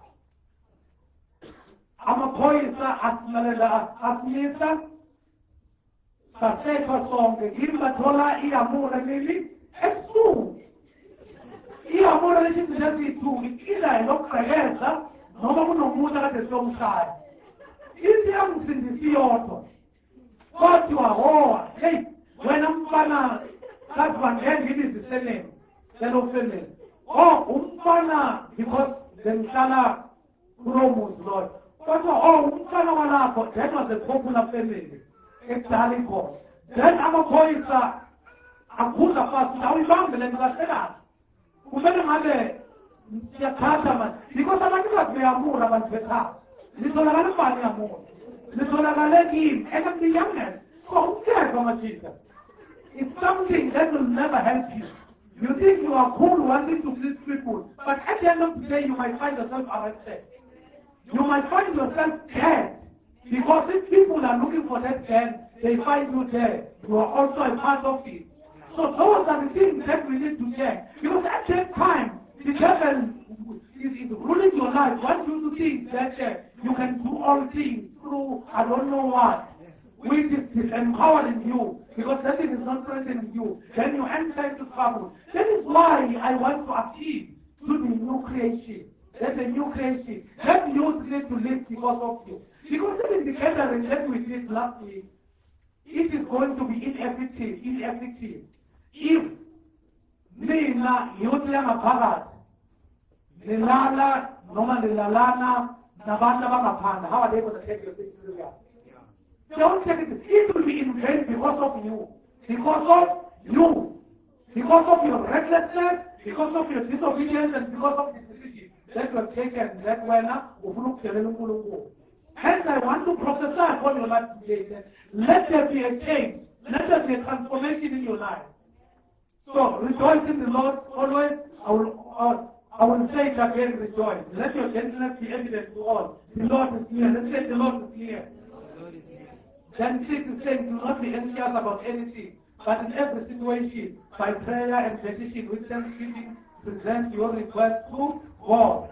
Amaphoyisa asimisa sasethwa sonke ngibathola ihamura leli ebusuku. Ihamura leli sizithu ikilayo lokugqekeza noma kunomuntu akade somshaya. Ithi yangisindisa iyodwa. Kodwa hey, wena mfana kathi bangena ngiziseleni. Selofemeni. Umfana because bengihlala kulomuzi Lord. Kodwa umfana walapho, that was a popular family. Ekudala inkosi. Then amaphoyisa akhuza fast awuyibambe le nto kahlekazi. Kumele ngabe siyathatha manje. Because abantu bayamura abantu bethatha. Litholakala ubani yamura. Litholakale kimi and the youngest. So umthetho mashisa. It's something that will never help you. You think you are cool wanting to please people, but at the end of the day you might find yourself arrested. You might find yourself dead. Because if people are looking for that dead, they find you there. You are also a part of it. So those are the things that we need to check. Because at that time, the devil is ruling your life. Wants you to think that you can do all things through I don't know what, which is empowering you. Because that is not present in you. Then you enter into trouble. That is why I want to appeal to the new creation. That's a new creation. That youth need to live because of you. Because even the gathering that we did last week, it is going to be ineffective. If Nina Yotiana Parat, Nilala, Noma Nilalana, Navana Bangapana, how are they going to take your serious? Don't take it. It will be in vain because of you. Because of you. Because of your recklessness, because of your disobedience, and because of the decision that you have taken that way now. Hence, I want to prophesy upon your life today that let there be a change. Let there be a transformation in your life. So, rejoice in the Lord always. I will say it again, rejoice. Let your gentleness be evident to all. The Lord is near. Let's say the Lord is near. Then Jesus is saying, do not be anxious about anything, but in every situation, by prayer and petition with thanksgiving, present your request to God.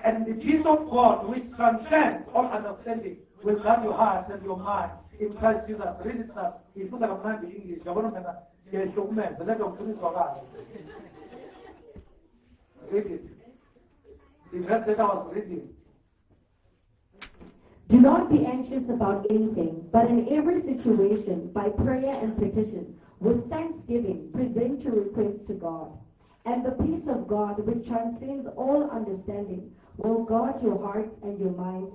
And the peace of God, which transcends all understanding, will guard your heart and your mind in Christ Jesus. Read it up. If you can find the English, you're going to get your man. The letter of Christ for God. Read it. The verse that I was reading. Do not be anxious about anything, but in every situation, by prayer and petition, with thanksgiving, present your requests to God. And the peace of God, which transcends all understanding, will guard your hearts and your minds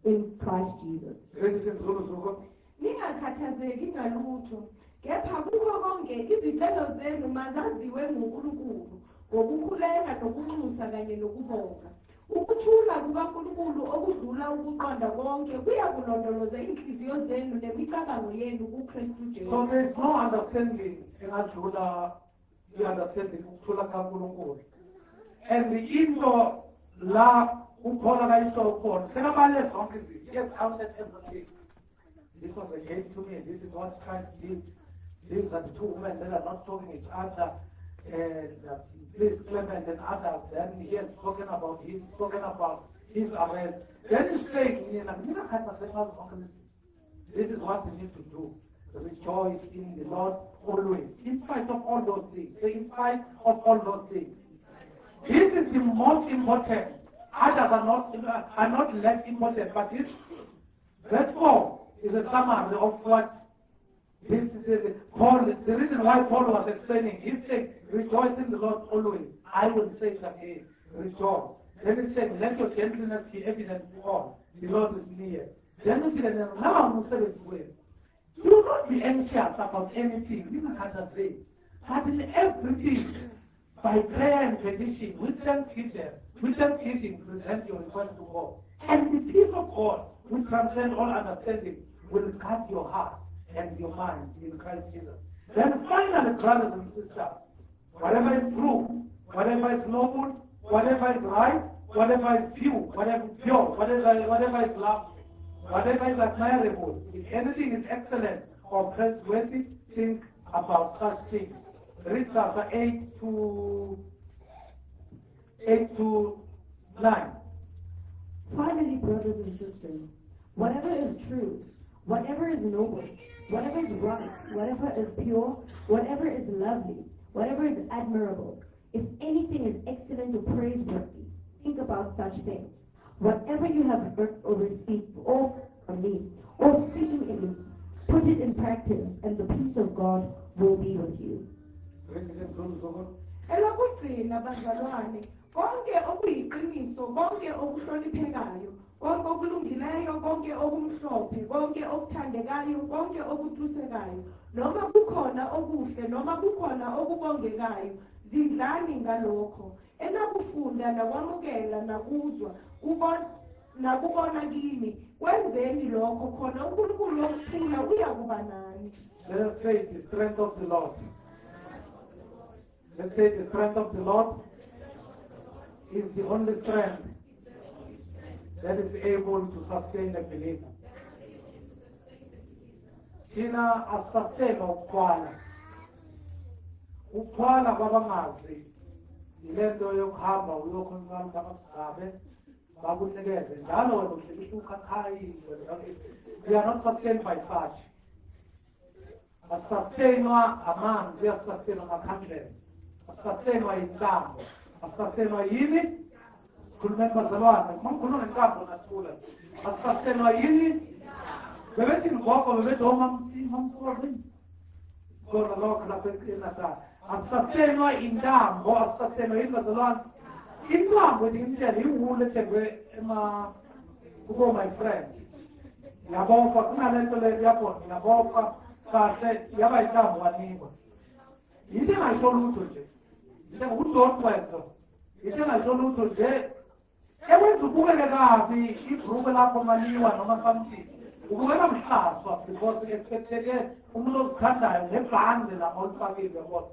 in Christ Jesus. Read it in Zulu. Ningakhathazeki ngalutho, kepha kukho konke izicelo zenu mazaziwe nguNkulunkulu ngokukhuleka nokunxusa kanye nokubonga. Ukuthula kukaNkulunkulu okudlula ukuqonda konke kuyakulondoloza inhliziyo zenu nemicabango yenu kuKristu Jesu. So there is no understanding engadlula i-understanding ukuthula kaNkulunkulu. And into la ukhona kayisho khona sekabale zonke izinto. Yes, counted everything. This was a game to me. This is what Christ did. These are the two women that are not talking each other. And please Clement and others. Then he has spoken about his arrest. Then he's saying, this is what we need to do. Rejoice in the Lord always. In spite of all those things. In spite of all those things. This is the most important. Others are not less important, but this verse 4 is a summary of what this is Paul. The reason why Paul was explaining, he said, rejoice in the Lord always. I will say it again, rejoice. Then he said, let your gentleness be evident to all. The Lord is near. Then he said, now I'm going to say it well. Do not be anxious about anything. You can't say. But in everything, by prayer and petition, with thanksgiving, present your request to God. And the peace of God, which transcends all understanding, will guard your heart and your mind in Christ Jesus. Then finally, brothers and sisters, whatever is true, whatever is noble, whatever is right, whatever is pure, whatever is lovely, whatever is admirable, if anything is excellent or praiseworthy, think about such things. Read chapter 8 to 9. Finally, brothers and sisters, whatever is true, whatever is noble, whatever is right, whatever is pure, whatever is lovely, whatever is admirable, if anything is excellent or praiseworthy, think about such things. Whatever you have heard or received or from me, or seen in me, put it in practice, and the peace of God will be with you. Elokugcina bazalwane, konke okuyiqiniso, konke okuhloniphekayo, konke okulungileyo, konke okumhlophe, konke okuthandekayo, konke okutusekayo, noma kukhona okuhle, noma kukhona okubongekayo, zidlani ngalokho. Enakufunda nakwamukela nakuzwa, nakubona kimi, kwenzeni lokho khona uNkulunkulu wokuthula uyakuba nani. Let us say the strength of the Lord. Let's say the strength of the Lord is the only strength that is able to sustain a believer. Thina asasela ukukhwala. Ukukhwala kwabangazi yilento yokuhamba uyokhuluma nabasabe bakunikeze njalo wena uhleli ukhakhayile. We are not sustained by such. Asustainwa amanzi, asustainwa amakhandlela, asustainwa intambo, asustainwa yini? Khulumeni bazalwane, mangikhuluma ngentambo nathula. Asustainwa yini? Bebethi ngogo bebethi mamsini. Kona lokho lapho eNatal. Asustainwa intambo, asustainwa yini bazalwane? Intambo ndimtshela iwulu ethengwe kubo my friend. Ngiyabopha kunalento leyo yabona ngiyabopha kahle yaba intambo kanikwa. Yini engayisho lutho nje. Yini ngudodwetho. Yini engayisho lutho nje. Ekwenza ubukeke kabi ibhruku lakho maliwa noma something. Ubukeka mhlaswa because expected umuntu ozikhandayo nebhande lapho olifakile yabona.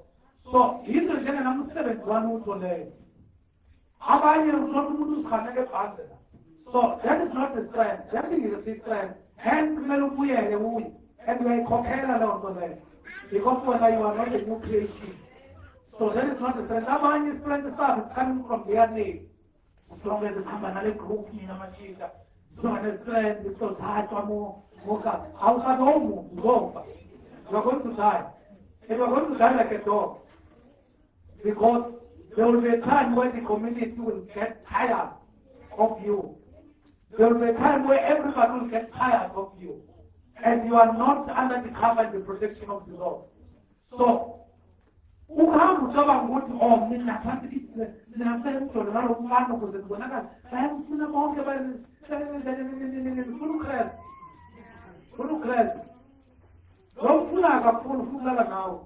So yini nje ngenamsebenzi walutho leyo. Abanye umuntu uzikhaneke ebhande. So that is not the strength. That is the strength. Hence kumele ubuyele uye. And uyayikhokhela leyo nto leyo. Because when you are not a new creation. So that is not the strength. Abanye strength starts coming from their name. sonke zihamba nale group nina mashita sonke ne-friend sothathwa moka awusanomuntu ngoba you are going to die and you are going to die like a dog because there will be a time when the community will get tired of you. There will be a time where everybody will get tired of you and you are not under the cover and the protection of the Lord. So ukuhamba ucabanga ukuthi mina nginaphela umdolo nalo mfana ukuze kubonakala bayamfuna bonke funa uKristu lo mfuna kakhulu ufuna ukulala nawe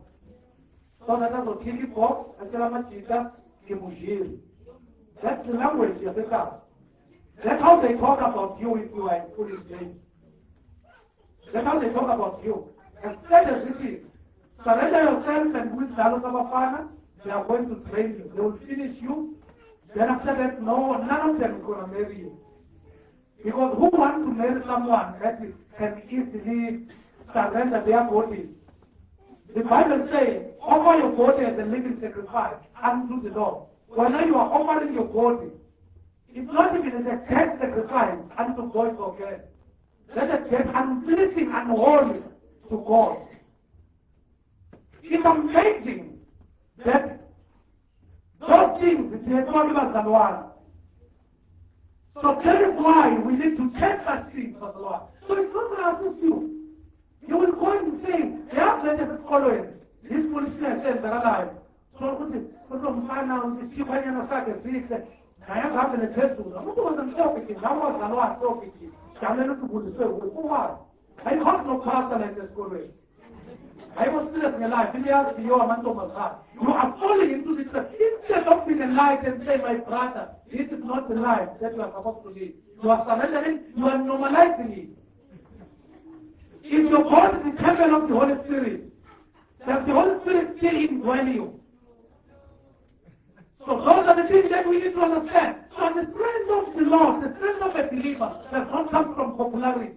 so that azokhipha ibox atshela amajita ngimujile. That's the language yasekhaya. That's how they talk about you if you are in police jail. That's how they talk about you. Instead of this, surrender yourself and with Dalos Abafana, they are going to train you. They will finish you. Then after that, no, none of them is going to marry you. Because who wants to marry someone that can easily surrender their body? The Bible says, offer your body as a living sacrifice unto the Lord. Whenever you are offering your body, it's not even as a dead sacrifice unto God for God. That is dead unpleasing and holy to God. It's amazing that those things they are talking about the Lord. So that is why we need to test such things for the Lord. So it's not going to assist you. You will go and say, they are plenty of followers. This foolishness says they're alive. So I'm fine now, the chief I am a sacrifice. I am having a test with them. Who wasn't talking? How was the Lord talking to you? I have no pastor like this already. I was still in your life. You are falling into this. Instead of being a light and say, my brother, this is not the life that you are supposed to live. You are surrendering, you are normalizing it. If your God is the temple of the Holy Spirit, that the Holy Spirit still indwelling you. So those are the things that we need to understand. So the strength of the Lord, the strength of a believer does not come from popularity.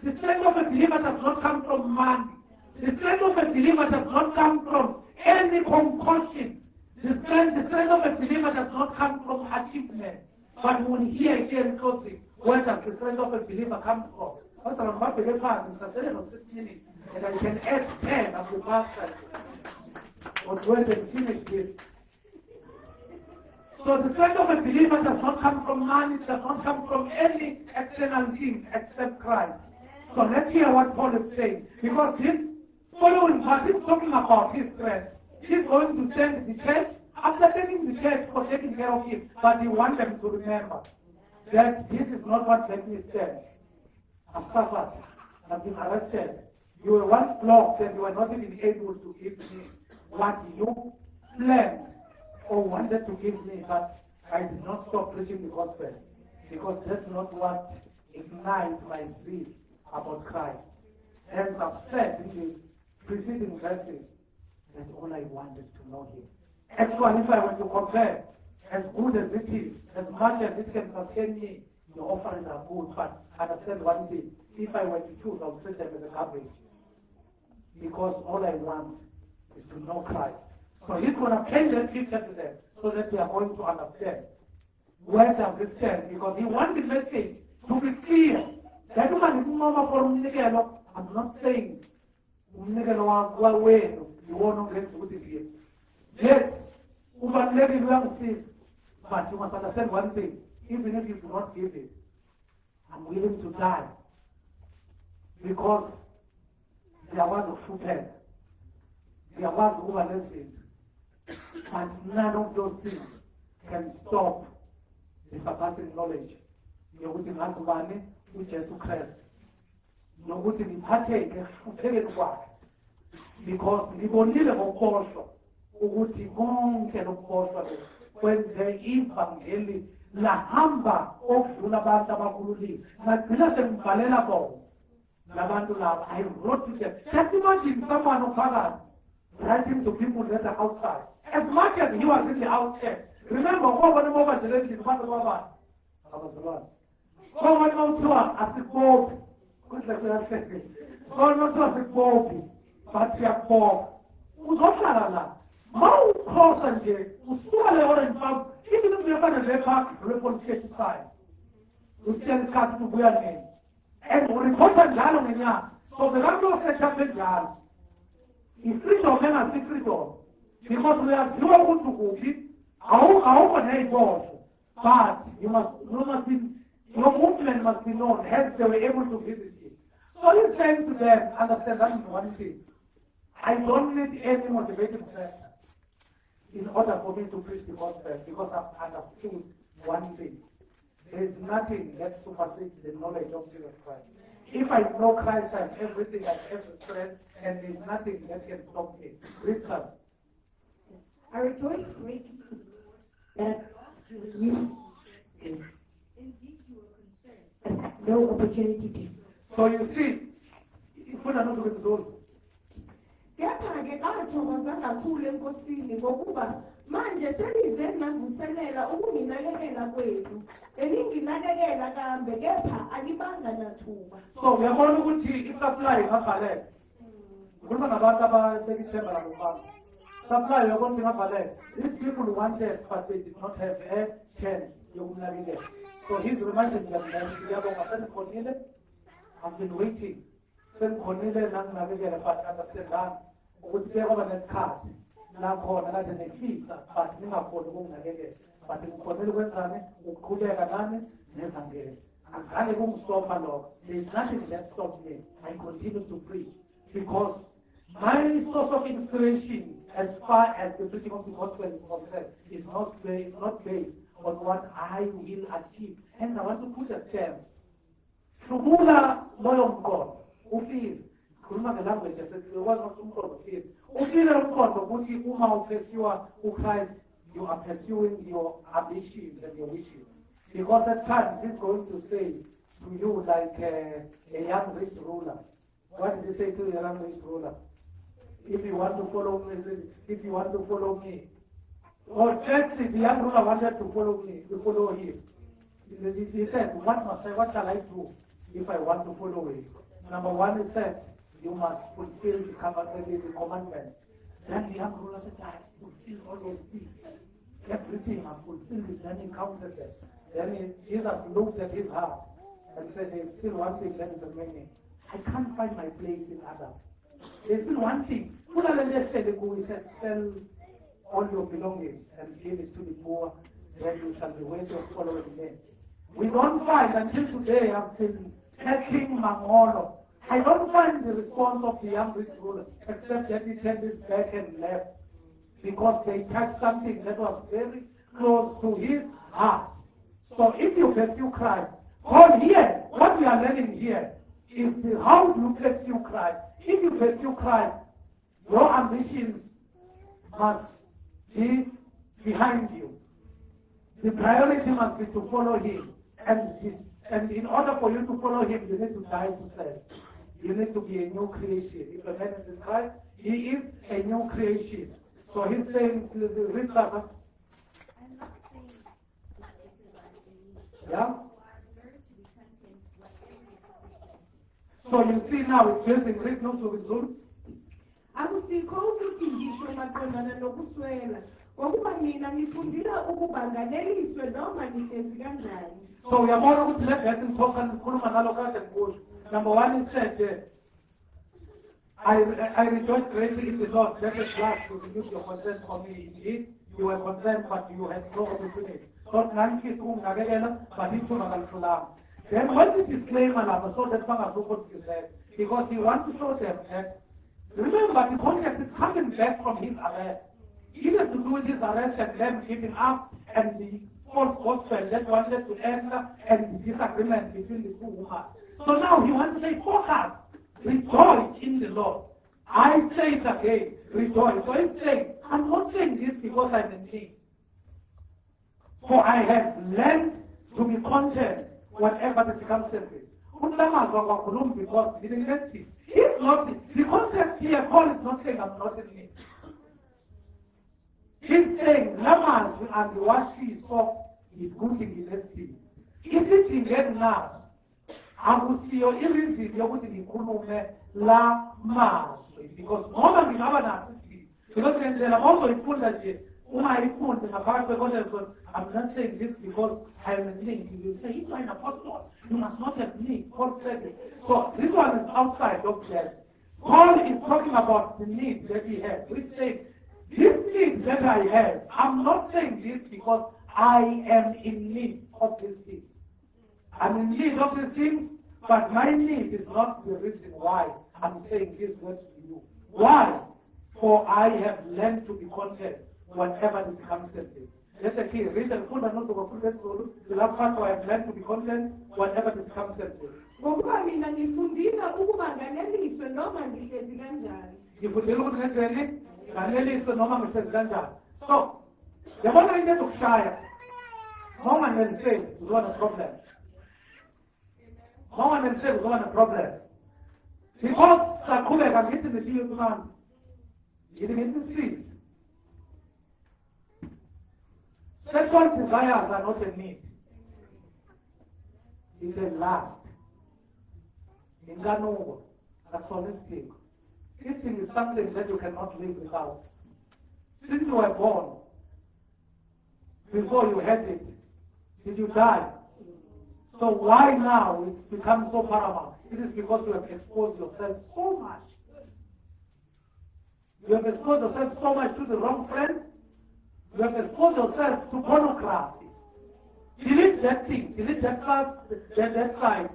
The strength of a believer does not come from money. The strength of a believer does not come from any concoction. The strength of a believer does not come from achievement. But when here closely, where does the strength of a believer come from? And I can add 10 of the past but when they finish this. So the strength of a believer does not come from money, it does not come from any external thing except Christ. So let's hear what Paul is saying. Because this following part is talking about his strength. He's going to send the church, after sending the church for taking care of him, but he wants them to remember that this is not what let me stand. I've suffered, I've been arrested. You were once blocked and you were not even able to give me what you planned or wanted to give me, but I did not stop preaching the gospel because that's not what ignites my zeal about Christ. As I've said in the preceding verses, that's all I wanted to know him. Actually, if I were to compare, as good as it is, as much as it can sustain me, the offerings are good, but understand one thing, if I were to choose, I would set them as a garbage. Because all I want is to know Christ. So he's going to paint that picture to them so that they are going to understand where does it stand. Because he wants the message to be clear. That woman is not for Umnikelo. I'm not saying Umnikelo wenu, you won't get good in here. Yes, Ubanlegi will see, but you must understand one thing. Even if you do not give it, I'm willing to die. Because there was a foothead. There was overlapping. And none of those things can stop the surpassing knowledge. Yokuthi ngazibani uJesu Christ. Nokuthi ngiphatheke kuphele kwakhe. Because ngibonile ngokhohlwa ukuthi konke lokukhohlwa kwenze ivangeli lahamba okudlula abantu abakhululile. Ngagcina sengibhalela bona. Labantu laba, I wrote to them. Just imagine someone ophakathi writing to people that are outside. As much as you are really outside. Remember, what the moment you read what about? What about asikhopi? Kuhle kuyahlekisa. What about asikhopi? But siyakhopha. Uzohlala la. Mawukhosa nje usuka le orange farm even if uyafana le-park police station side usitshela isikhathi ubuya nini and uriphotha njalo ngenyanga so bekakuyosetha njalo i-freedom engasi-freedom because uyaziwa ukuthi ukuphi awukho ney'botho but you must be, your movement must be known, hence they were able to visit you. So he's saying to them, understand that is one thing. I don't need any motivating factor in order for me to preach the gospel because I've understood one thing. There is nothing that supersedes the knowledge of Jesus Christ. If I know Christ, I have everything, I have the strength, and there is nothing that can stop me. Listen. I rejoice greatly that you Indeed, you were concerned. and had no opportunity to. So you see, ifuna nokuzulu. Kepha-ke ngathokoza kakhulu enkosini ngokuba manje selize nangivuselela ukunginakekela kwethu. Beninginakekela kambe kepha alibanga nathuba. So uyabona ukuthi i-supply ingavaleka. Ukhuluma nabantu ababekithemba labo mfana. Supply uyabona ukuthi ingavaleka. These people wanted but they did not have a chance yokumnakekela. So he's reminding them that ngiyabonga senikhonile, I've been waiting. Senikhonile nanginakekela but understand ukuthi kuyoba nesikhathi la khona kade nefisa but ningakhoni ukunginakekela. But ngikhonile ukwenzani ukuqhubeka nani nezangeli. Azange kungistopa lokho. There is nothing that stops me. I continue to preach because my source of inspiration as far as the preaching of the gospel is concerned is not based on what I will achieve. And I want to put a term. Hlubula loyo mqondo ufile khuluma ngelanguage yasekwazi ukuthi umqondo ufile ufile umqondo ukuthi uma upursuwa uChrist you are pursuing your ambitions and your wishes because at times he's going to say to you like a young rich ruler. What did he say to the young rich ruler? If you want to follow me, or just the young ruler wanted to follow him. He said, what shall I do if I want to follow him? Number one, he said, you must fulfill the commandments. Then the young ruler said, I fulfill all those things. Everything I fulfilled it, then he counted them. Then Jesus looked at his heart and said, there's still one thing that is remaining. I can't find my place in Adam. There's still one thing. He said, sell all your belongings and give it to the poor, then you shall be worthy of following me. We don't find, until today I've been checking Mangolo. I don't find the response of the young rich ruler, except that he turned his back and left, because they touched something that was very close to his heart. So if you pursue Christ, all here, what we are learning here is how you pursue Christ. If you pursue Christ, your ambitions must be behind you. The priority must be to follow him. And in order for you to follow him, you need to die to self. You need to be a new creation. If a man is in Christ, he is a new creation. So he's saying to the rich servant, I'm not saying this because I'm in need. yeah? I've learned to be content whatever is circumstances. So you see now it's building great news to result. Akusikho ukuthi ngisho maqondana nokuswela. Ngokuba mina ngifundile ukubanganeliswe noma nihlezi kanjani. So uyabona ukuthi le verse ngithoka ngikhuluma ngalo kade ngikusho. Number one, it said, I rejoice greatly in the Lord that is glad to renew your concern for me. Indeed, you were concerned, but you had no opportunity. So nanti ukunakekela, but into makalfulam. Then what is disclaimer now? So that one has said, because he wants to show them that, remember, the context is coming back from his arrest. He has to do with his arrest and them giving up and the false gospel that wanted to enter and the disagreement between the two women. So now he wants to say, focus, rejoice in the Lord. I say it again, rejoice. So he's saying, I'm not saying this because I'm in need. For I have learned to be content, whatever the circumstances. Because he didn't get it. He's not, the context here, Paul is not saying I'm not in need. He's saying, Lamas and what she saw is good in the destiny. If it is get now, akusiyo irizini yokuthi ngikhulume la mazwi because ngoba ngingaba naso isizini Because then also you put that I'm not saying this because I am a link. You say, if you are an apostle, you must not have need. Paul said it. So this one is outside of that. Paul is talking about the need that he has. He says, this need that I have, I'm not saying this because I am in need of this thing. I'm in need of this thing, but my need is not the reason why I'm saying this words to you. Why? For I have learned to be content whatever the circumstances. Let's say here, read the full and not the last part where I have learned to be content whatever the circumstances. ngokuba mina ngifundisa ukuba nganeliswe noma ngihlezi kanjani. Ngifundela ukuthi ngenzeni nganeliswe noma ngihlezi kanjani. So, yabona into ezokushaya noma ngeliseni uzoba ne-problem. Noma ngeliseni uzoba ne-problem. Because saqhubeka ngithi nesiyo kumami ngithi ngisisize. Sexual desires are not a need. It's a lust. Inganugo. That's holistic. Eating is something that you cannot live without. Since you were born, before you had it, did you die? So why now it becomes so paramount? It is because you have exposed yourself so much. You have exposed yourself so much to the wrong friends. You have exposed yourself to pornography. Delete that thing. Delete that side.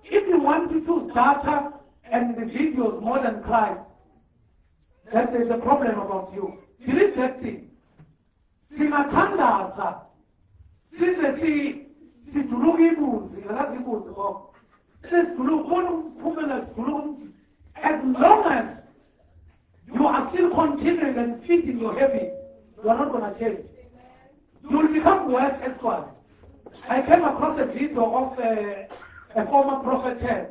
If you want to choose data and the videos more than Christ, that is a problem about you. Delete that thing. Singathandaza. Siduluka ibuzi. Ngalazi ibuzi ngoba. Siduluka umphumela siduluka. As long as you are still continuing and feeding your habits, you are not going to change. You will become worse as well. I came across a video of a former prophetess.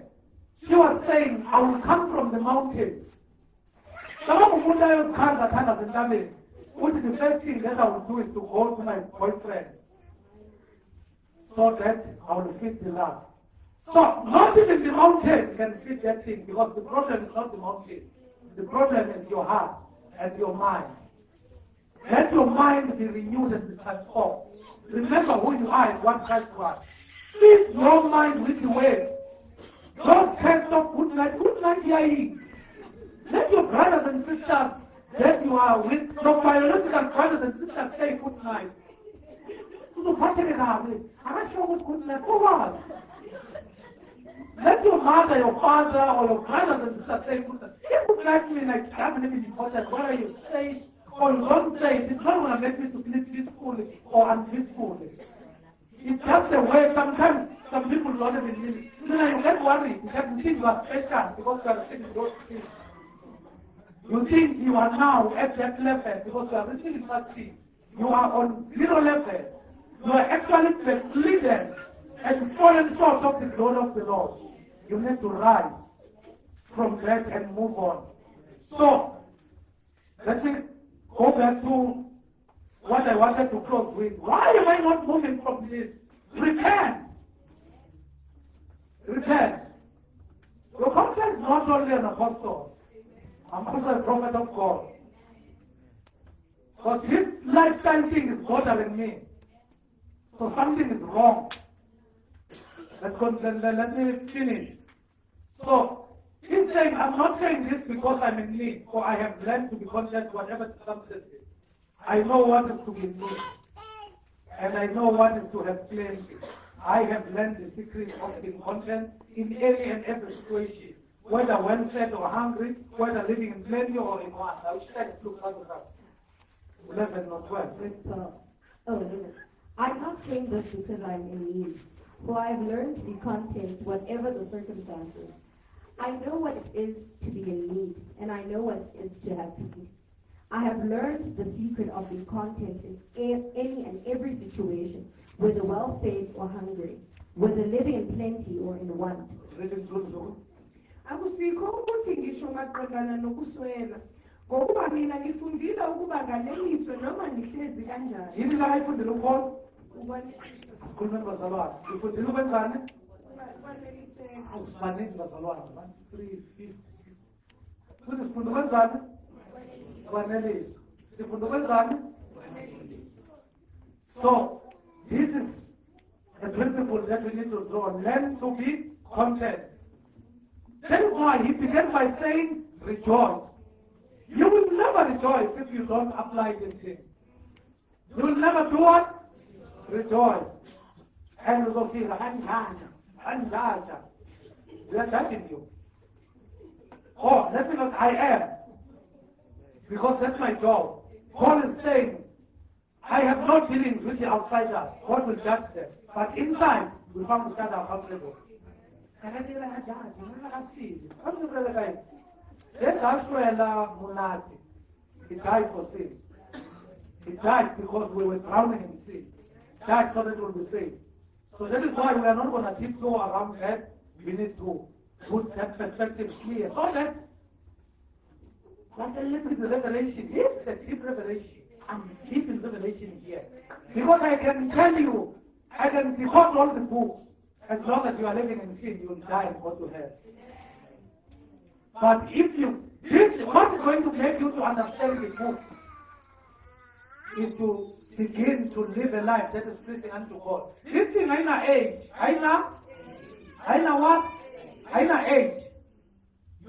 She was saying, I will come from the mountains. The first thing that I will do is to go to my boyfriend so that I will feed the love. So, not even the mountain can feed that thing because the problem is not the mountain. The problem is your heart and your mind. Let your mind be renewed and be transformed. Remember who you are and what Christ was. Feed your mind with the word. Don't test of good night, yai. Let your brothers and sisters that you are with, your biological brothers and sisters say good night. I'm not sure what good night for. Let your mother, your father, or your brothers and sisters say good night. If good night means like having it important, whether you say or you don't say, it's not going to make me to sleep peacefully or unpeacefully. It's just a way, sometimes some people don't even need it. You get worried, you think you are special because you are receiving those things. You think you are now at that level because you are receiving such things. You are on 0 level. You are actually misleading and fallen short of the glory of the Lord. You need to rise from that and move on. So, let me go back to what I wanted to close with. Why am I not moving from this? Repent. Repent. Your content is not only an apostle. I'm also a prophet of God. But this lifestyle thing is bothering me. So something is wrong. Let me finish. So, he's saying, I'm not saying this because I'm in need, for I have learned to be content whatever circumstances. I know what is to be in need. And I know what is to have plenty. I have learned the secret of being content in any and every situation. Whether well fed or hungry, whether living in plenty or in want. I wish I could look at that. 11 or 12. I'm not saying this because I'm in need, for I've learned to be content whatever the circumstances. I know what it is to be in need, and I know what it is to have peace. I have learned the secret of being content in any and every situation, whether well-fed or hungry, whether living in plenty or in want. Akusikho ukuthi ngisho maqondana nokuswela. Ngokuba mina ngifundile ukuba nganeliswe noma ngihlezi kanjani. Yini la ayifundile ukhona? Ukwaneliseka. Khuluma bazalwane. Ifundile ukwenzani? Awusibaningi bazalwane. 1, 2, 3, 4, 5. Futhi sifunda ukwenzani? Kwaneliswa. Sifunda ukwenzani? So, this is the principle that we need to draw. Learn to be content. That is why he began by saying, rejoice. You will never rejoice if you don't apply this thing. You will never do what? Rejoice. And you will feel, we are judging you. Oh, that's because I am. Because that's my job. Paul is saying, I have no dealings with the outsiders. God will judge them. But inside, we come to stand accountable. And I feel like I judge. I see. I'm the brother guy. Let's Ashwella Munati. He died for sin. He died because we were drowning in sin. He died so that we will be saved. So that is why we are not going to tiptoe around that. We need to put that perspective clear. So that, like a little bit of revelation, yes, a deep revelation. I'm deep in revelation here. Because I can tell you, I can decode all the books. As long as you are living in sin, you will die and go to hell. But if you, what is going to make you to understand the book is to begin to live a life that is pleasing unto God. This thing, aina age, aina what? Aina age.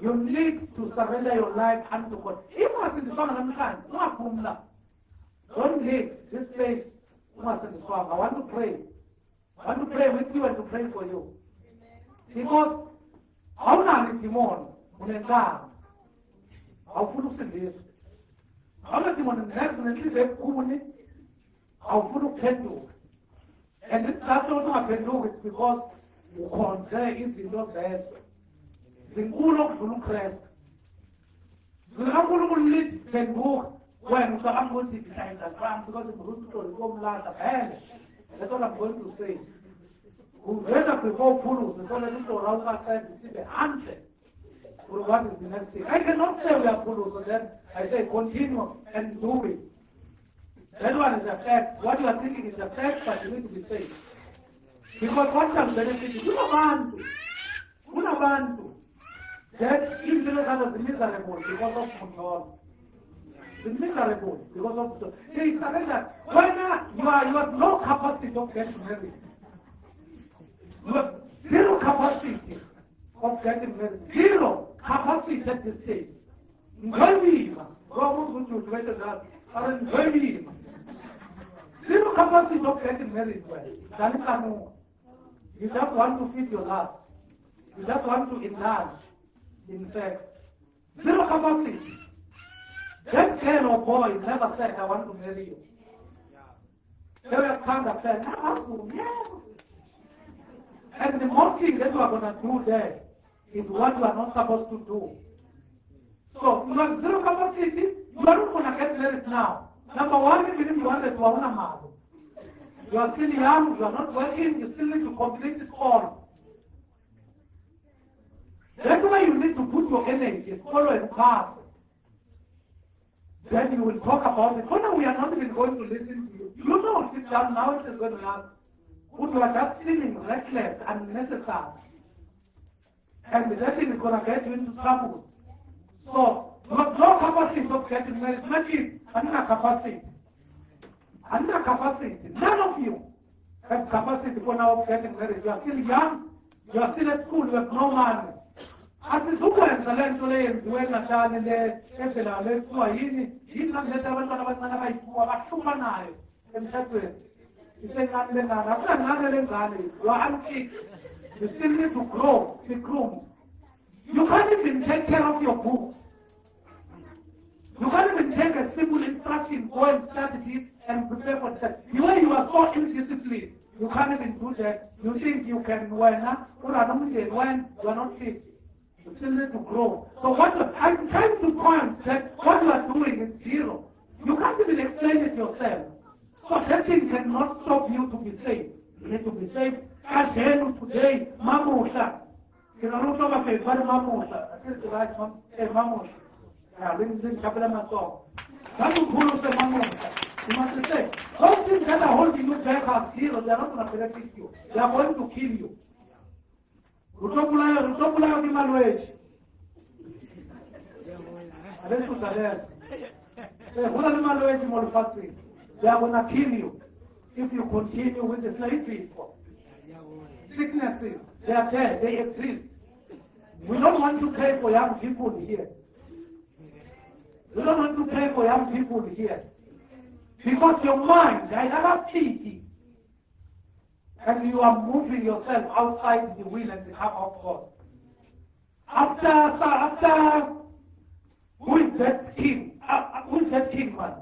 You need to surrender your life unto God. If you are in the song of the don't leave this place. I want to pray. I want to pray with you and to pray for you. Because how long is Timon? How full of this? How long is Timon? Definitely very cool. How full of Kendu. And this that's also I can do it because the concern is in your best. The cool of the Lucas. The humble will lead the book. When I'm going to decide that I'm going to go to the land of hell. That's what I'm going to say. Whoever before Pulu, the Solomon around outside to see the answer for what is the next thing. I cannot say we are Pulu, so then I say continue and do it. That one is a fact. What you are thinking is a fact, but you need to be safe. Because what I'm benefiting, Unabantu, that is miserable because of control. It's miserable because of the. There is that when you have no capacity of getting married. You have zero capacity of getting married. Zero capacity at this stage. Zero capacity of getting married. You just want to feed your lust. You just want to enlarge in sex. Zero capacity. That girl or boy never said, I want to marry you. They were kind of said, and the most thing that you are going to do there is what you are not supposed to do. So, you have zero capacity, you are not going to get married now. Number one, if you want to do a you are still young, you are not working, you still need to complete it all. That's why you need to put your energy, follow and path. Then you will talk about it. For now, we are not even going to listen to you. You know, sit down now, it is going to happen. But you are just feeling reckless and unnecessary. And that thing is going to get you into trouble. So, you have no capacity of getting married. Imagine, under capacity. Under capacity. None of you have capacity for now of getting married. You are still young. You are still at school. You have no money. Asizukwenza le nto le yenziwe eNatali le evela le kuthiwa yini letha abantwana abancane abayithuwa bahlupha nayo emshadweni isencane lengane akunancane lengane you are unfit. You still need to grow, be groomed. You can't even take care of your book. You can't even take a simple instruction, go and study it and prepare for that. The way you are so indisciplined, you can't even do that. You think you can when you are not fit. You still need to grow. So what I'm trying to point that what you are doing is zero. You can't even explain it yourself. So that thing cannot stop you to be safe. You need to be safe. As today, Mamusha. You know, not over faith, but Mamusha. I think the right one, Mamusha. Yeah, we didn't have them at all. That's what Guru said, Mamusha. You must say, those things that are holding you back are zero. They are not going to benefit you. They are going to kill you. Rutopulayo di Malwege. Adesso sta adesso. They are going to kill you if you continue with the slave people. Sicknesses, they are there, they exist. We don't want to pray for young people here. We don't want to pray for young people here. Because your mind, I have pity. And you are moving yourself outside the will and the heart of God. After, who is that king? Who is that king, man?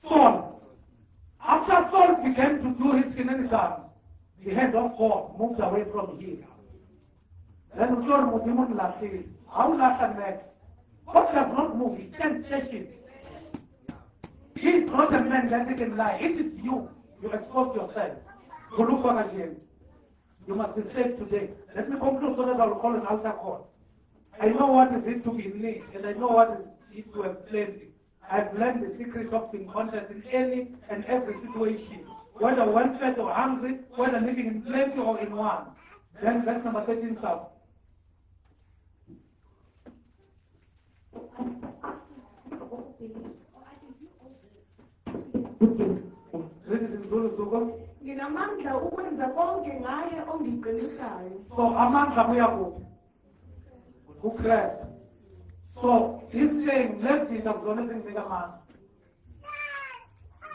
Saul. After Saul began to do his shenanigans, the hand of God moved away from him. Then Saul moved last year. How last and next? God does not move, he stands patient. He is not a man that he can lie. It is you. You expose yourself. To look for again. You must be saved today. Let me conclude so that I will call an altar call. I know what is it to be in need, and I know what is it to have plenty. I've learned the secret of being content in any and every situation, whether well fed or hungry, whether living in plenty or in one. Then verse number 13 up. Read it in Zulu, Zulu. Nginamandla ukwenza konke ngaye ongiqinisayo. So amandla kuyakuphi? KuKristu. So he's saying, lezinto akuzona ezinginika amandla.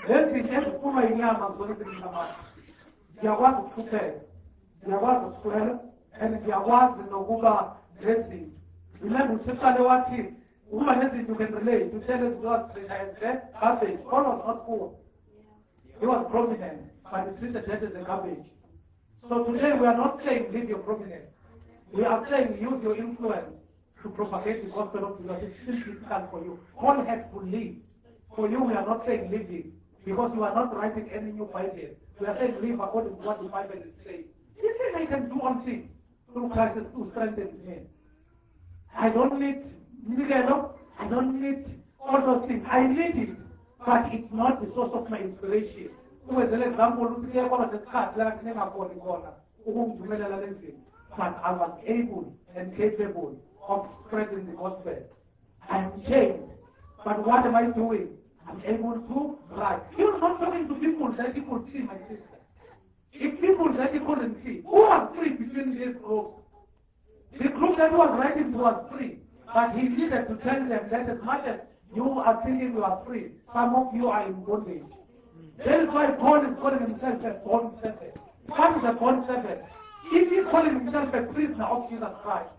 Lezinto eziphuma inyama akuzona ezinginika amandla. Ngiyakwazi ukuthuthela, ngiyakwazi ukuswela, and ngiyakwazi nokuba lezinto. Remember, uthixo wathi, ukuba lezinto you can relate, to tell us God as that garbage. Paul was not poor. He was prominent, but he treated that as a garbage. So today we are not saying leave your prominence. We are saying use your influence to propagate the gospel of God. It's still difficult for you. Paul had to leave. For you, we are not saying leave it, because you are not writing any new Bible. We are saying leave according to what the Bible is saying. He said I can do all things through Christ who strengthens me. I don't need Miguel. I don't need all those things. I need it, but it's not the source of my inspiration. For example, but I was able and capable of spreading the gospel. I'm changed. But what am I doing? I'm able to write. You're not talking to people that you could see, my sister. If people that you couldn't see, who are free between these groups? The group that was writing was free. But he needed to tell them that as much as you are thinking you are free, some of you are in bondage. That is why Paul is calling himself a bond servant. What is a bond servant? If he's calling himself a prisoner of Jesus Christ,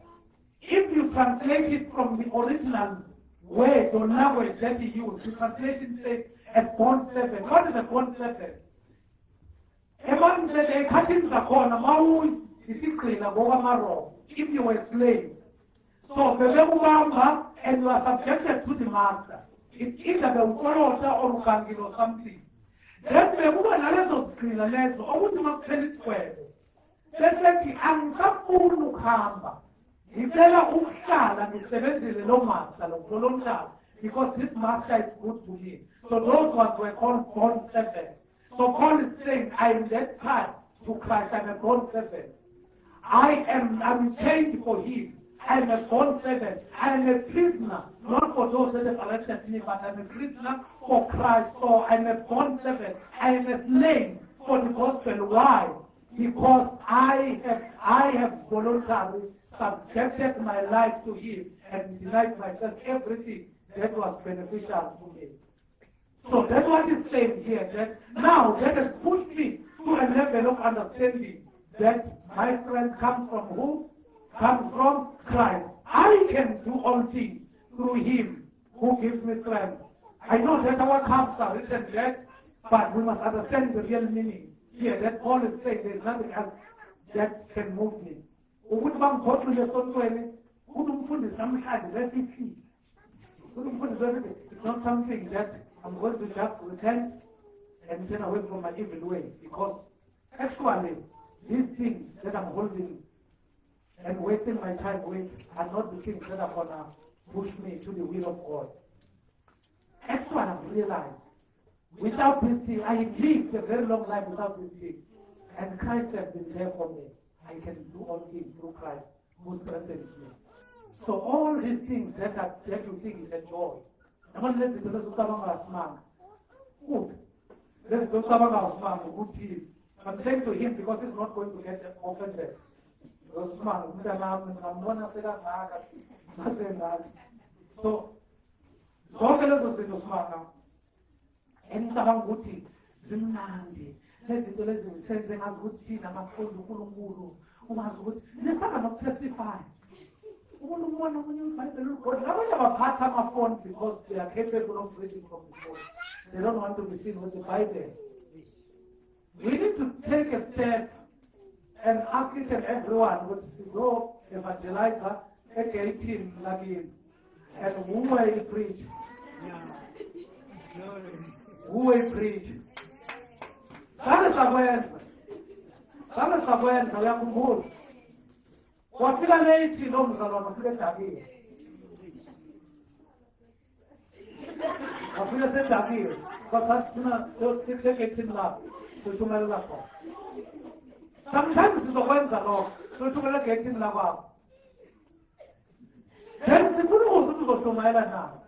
if you translate it from the original word or language that he used, the translation says a bond servant. What is a bond servant? A man said, a cutting the corner, Maui, if you were slaves. So, and you are subjected to the master. It's either the Ukorosa or Ukangil or something. Then the woman has screen a lesson, or would not tell it square. Let's let the Ansapu Nukamba. He said, Ukala, and the low master of Volonta, because this master is good to him. So, those ones were called bond servants. So, Paul is saying, I am that part to Christ, I'm a bond servant. I'm chained for him. I'm a bond servant. I'm a prisoner, not for those that have arrested me, but I'm a prisoner for Christ. So I'm a bond servant. I'm a slave for the gospel. Why? Because I have voluntarily subjected my life to him and denied myself everything that was beneficial to me. So that's what he's saying here. That now that has pushed me to a level of understanding that my strength comes from who? Comes from Christ. I can do all things through him who gives me strength. I know that our cups are written there, but we must understand the real meaning here. That Paul is saying there's nothing else that can move me. It's not something that I'm going to just repent and turn away from my evil way, because actually these things that I'm holding and wasting my time with are not the things that are going to push me to the will of God. Actually, I've realized, without this thing, I lived a very long life without this thing. And Christ has been there for me. I can do all things through Christ who strengthens me. So all these things that you think is a joy. Naman let's do this utabanga asmang. Good. Let's do utabanga asmang. Good deal. I'm saying to him because he's not going to get offended. So, zonke lezo zinto simanga engicabanga ukuthi zimnandi lezinto lezi zisenze ngazukuthi namaqondo uNkulunkulu ungazi ukuthi nesaba nokutestify uNkulunkulu omunye uBhayibheli uGod abanye baphatha amafoni because they are capable of reading from the phone. They don't want to be seen with the Bible. We need to take a step and ask each and everyone to go evangelizer at 18 again. And who will preach? Who will preach? Sana sabwenza uyakhumbula. Wafika late lo mzalwane wafika eDabile. Wafika eDabile. Because sina sike lapho. Sothumela khona. Sometimes sizokwenza lokho. Sothumela egethini lapho. Then sifuna ukuthi uzoshumayela nawo.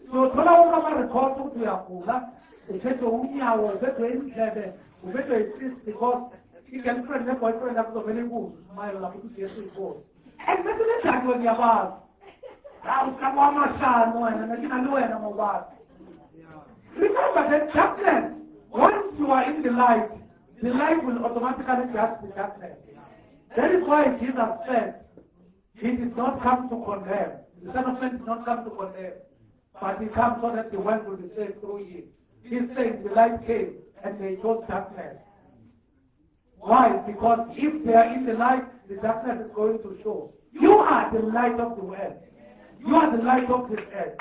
Siyothola wonke ama-record ukuthi uyagula, uphethwe unyawo, uphethwe indlebe, uphethwe i-cyst because i-girlfriend ne-boyfriend yakho uzovele ikuze ushumayela lapho ukuthi uJesu uyinkosi. And bese lenjani wena uyabazi? Hawu uhlaba wamashani wena, nathina wena ngobazi. Remember that darkness, once you are in the light will automatically judge the darkness. That is why Jesus said, He did not come to condemn. The Son of Man did not come to condemn, but He comes so that the world will be saved through Him. He said the light came and they chose darkness. Why? Because if they are in the light, the darkness is going to show. You are the light of the world. You are the light of this earth.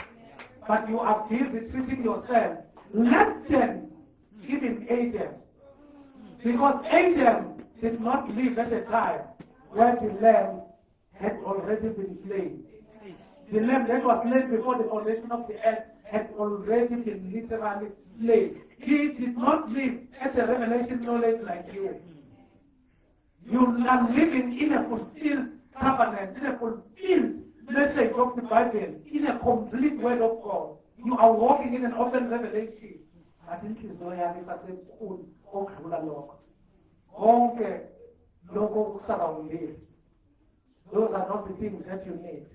But you are busy treating yourself less than even Adam. Because Adam did not live at a time where the lamb had already been slain. The lamb that was slain before the foundation of the earth had already been literally slain. He did not live as a revelation knowledge like you. You are living in a fulfilled covenant, in a fulfilled message of the Bible, in a complete word of God. You are walking in an open revelation. I think it's no yami sasekhulu okudlula lokho. Konke lokho kusabawulile. Those are not the things that you need.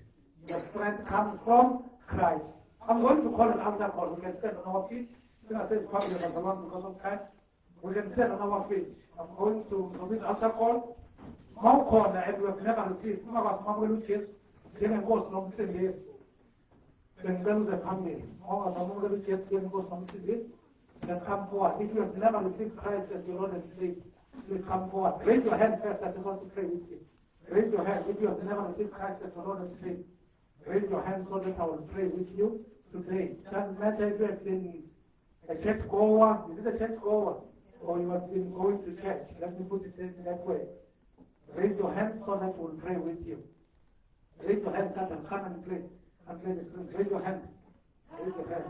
Your strength comes from Christ. I'm going to call an altar call. We can stand on our feet. I say it's probably not long because of time. We can stand on our feet. I'm going to commit altar call. Mount corner, and we have never received. Some of us, Mama Lucas, then of course, no Sunday. Then the family. All of Mama Lucas, then of course, no Sunday. Then come forward. If you have never received Christ as your Lord and Savior, please come forward. Raise your hand first. I just want to pray with you. Raise your hand if you have never received Christ as your Lord and Savior. Raise your hand so that I will pray with you today. Doesn't matter if you have been a church goer. Is it a church goer? Or you have been going to church. Let me put it in that way. Raise your hand so that we'll pray with you. Raise your hand and come and pray. And pray the scripture. Raise your hand. Raise your hand.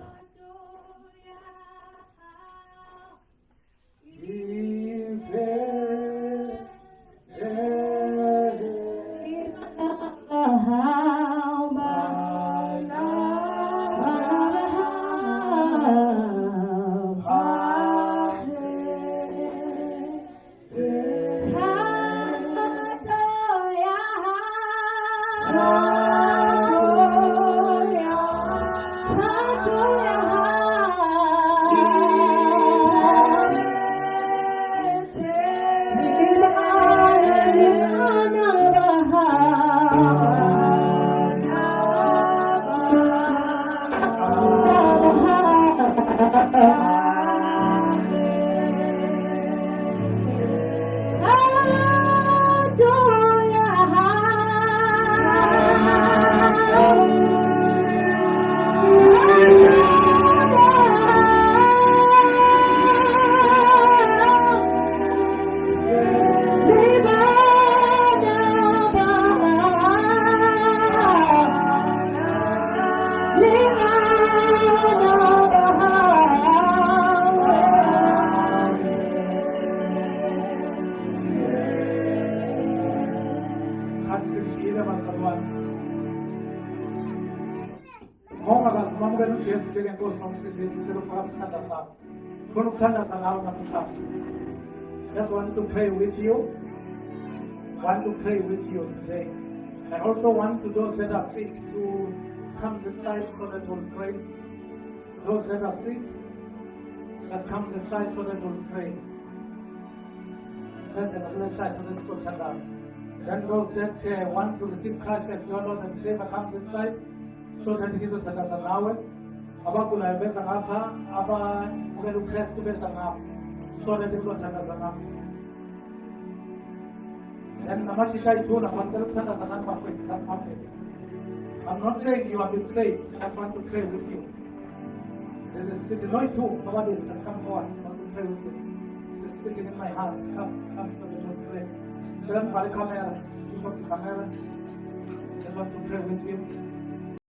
Mamukela uJesu njengenkosi nomsindisi selufaka ukuthandaza. Ngifuna ukuthandaza nawe namhlanje. Just want to pray with you. Want to pray with you today. I also want to those that are sick to come this side so that we'll pray. Those that are sick, that come this side so that we'll pray. That's the other side so that we'll stand up. Then those that want to receive Christ as your Lord and Savior, come this side so that He will stand up nawe. Abakula beza ngapha, abakela uKristu beza ngapha so that He will stand up nawe. And namashisha ituna kwantela ukuthandaza nani bafethu bafethu. I'm not saying you have been saved. I want to pray with you. There's no two. Nobody can come forward. I want to pray with you. It's sitting in my heart. Come so that we'll pray. Turn for the camera. Look at the camera. I want to pray with you.